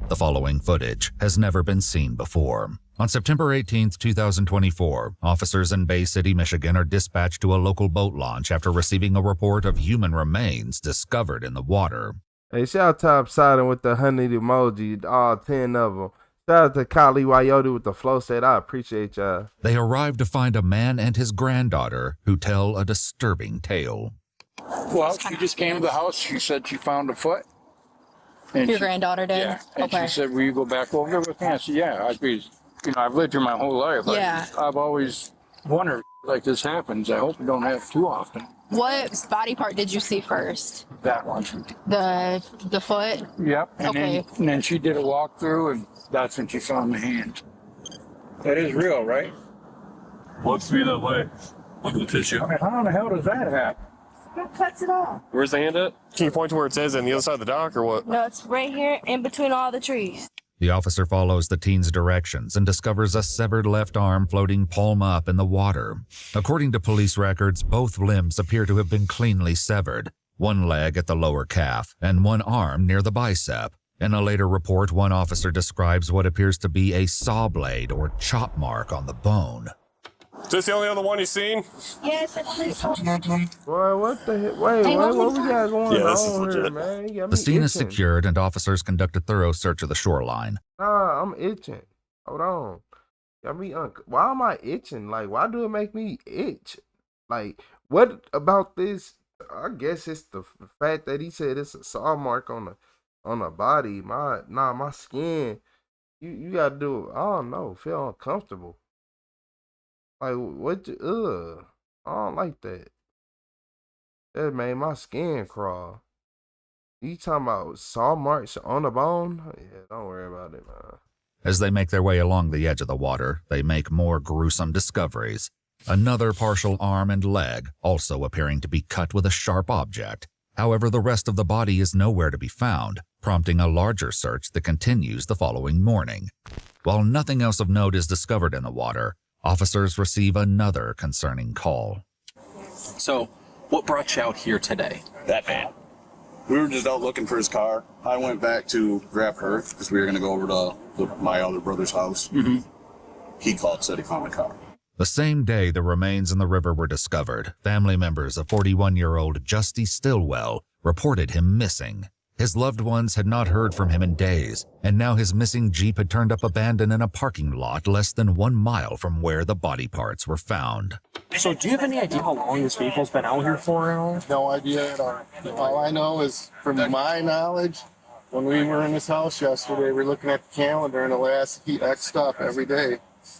The following footage has never been seen before. On September 18, 2024, officers in Bay City, Michigan are dispatched to a local boat launch after receiving a report of human remains discovered in the water. Hey, shout out to Upsiding with the 100 emoji, all 10 of them. Shout out to Kali Wayodi with the flow set. I appreciate y'all. They arrive to find a man and his granddaughter who tell a disturbing tale. Well, she just came to the house, she said she found a foot. And Your granddaughter did? Yeah, and Okay. she said, will you go back over there with me? I said, yeah, I've lived here my whole life. Yeah. I've always wondered, like this happens. I hope it don't happen too often. What body part did you see first? That one. The foot? Yep. Okay. And then she did a walkthrough, and that's when she found the hand. That is real, right? Looks to be that way. Look at the tissue. I mean, how in the hell does that happen? Who cuts it off? Where's the hand at? Can you point to where it says on the other side of the dock or what? No, it's right here in between all the trees. The officer follows the teen's directions and discovers a severed left arm floating palm up in the water. According to police records, both limbs appear to have been cleanly severed, one leg at the lower calf and one arm near the bicep. In a later report, one officer describes what appears to be a saw blade or chop mark on the bone. Is this the only other one you've seen? Yes, it's Boy, what the heck? Wait, what we got going on here, man? You got me The scene is itching. secured and officers conduct a thorough search of the shoreline. Nah, I'm itching. Hold on. Got me why am I itching? Like, why do it make me itch? Like, what about this? I guess it's the fact that he said it's a saw mark on the body. My skin. You gotta do it. I don't know. Feel uncomfortable. Like, what? I don't like that. That made my skin crawl. You talking about saw marks on the bone? Yeah, don't worry about it, man. As they make their way along the edge of the water, they make more gruesome discoveries. Another partial arm and leg, also appearing to be cut with a sharp object. However, the rest of the body is nowhere to be found, prompting a larger search that continues the following morning. While nothing else of note is discovered in the water, officers receive another concerning call. So, what brought you out here today? That man. We were just out looking for his car. I went back to grab her because we were going to go over to my other brother's house. Mm-hmm. He called, said he found a car. The same day the remains in the river were discovered, family members of 41-year-old Justy Stillwell reported him missing. His loved ones had not heard from him in days, and now his missing Jeep had turned up abandoned in a parking lot less than 1 mile from where the body parts were found. So do you have any idea how long this vehicle's been out here for at all? No idea at all. All I know is, from my knowledge, when we were in this house yesterday, we were looking at the calendar, and the last he X'd off every day.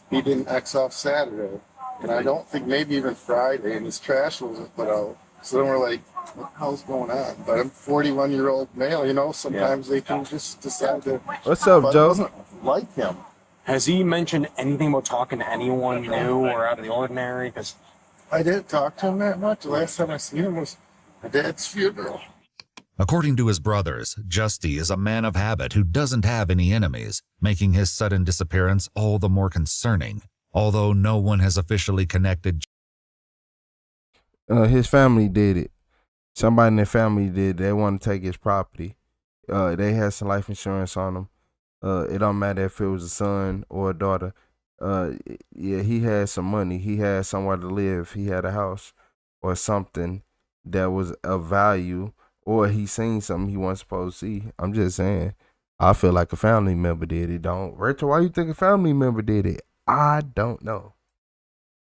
He didn't X off Saturday. And I don't think maybe even Friday, and his trash wasn't put out. So then we're like, what the hell's going on? But I'm 41-year-old male, you know, sometimes they can just decide to... What's up, Joe? It wasn't like him. Has he mentioned anything about talking to anyone new or out of the ordinary? Because I didn't talk to him that much. The last time I seen him was my dad's funeral. According to his brothers, Justy is a man of habit who doesn't have any enemies, making his sudden disappearance all the more concerning. Although no one has officially connected. His family did it. Somebody in their family did. They want to take his property. They had some life insurance on him. It don't matter if it was a son or a daughter. Yeah, he had some money. He had somewhere to live. He had a house or something that was of value, or he seen something he wasn't supposed to see. I'm just saying. I feel like a family member did it. Don't Retro, why you think a family member did it? I don't know.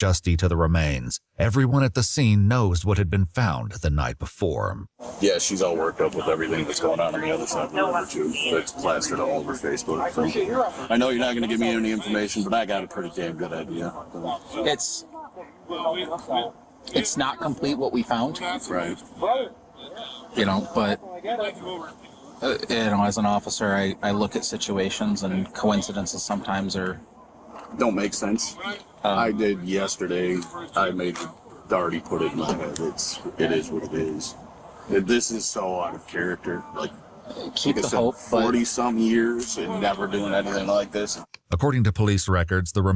Justy to the remains. Everyone at the scene knows what had been found the night before. Yeah, she's all worked up with everything that's going on the other side of the river, too. It's plastered all over Facebook. So I know you're not going to give me any information, but I got a pretty damn good idea. It's not complete what we found. Right. You know, but, as an officer, I look at situations and coincidences sometimes are... Don't make sense. I did yesterday. I made Darty put it in my head. It is what it is. This is so out of character. Like, keep the hope. 40-some years and never doing anything like this. According to police records, the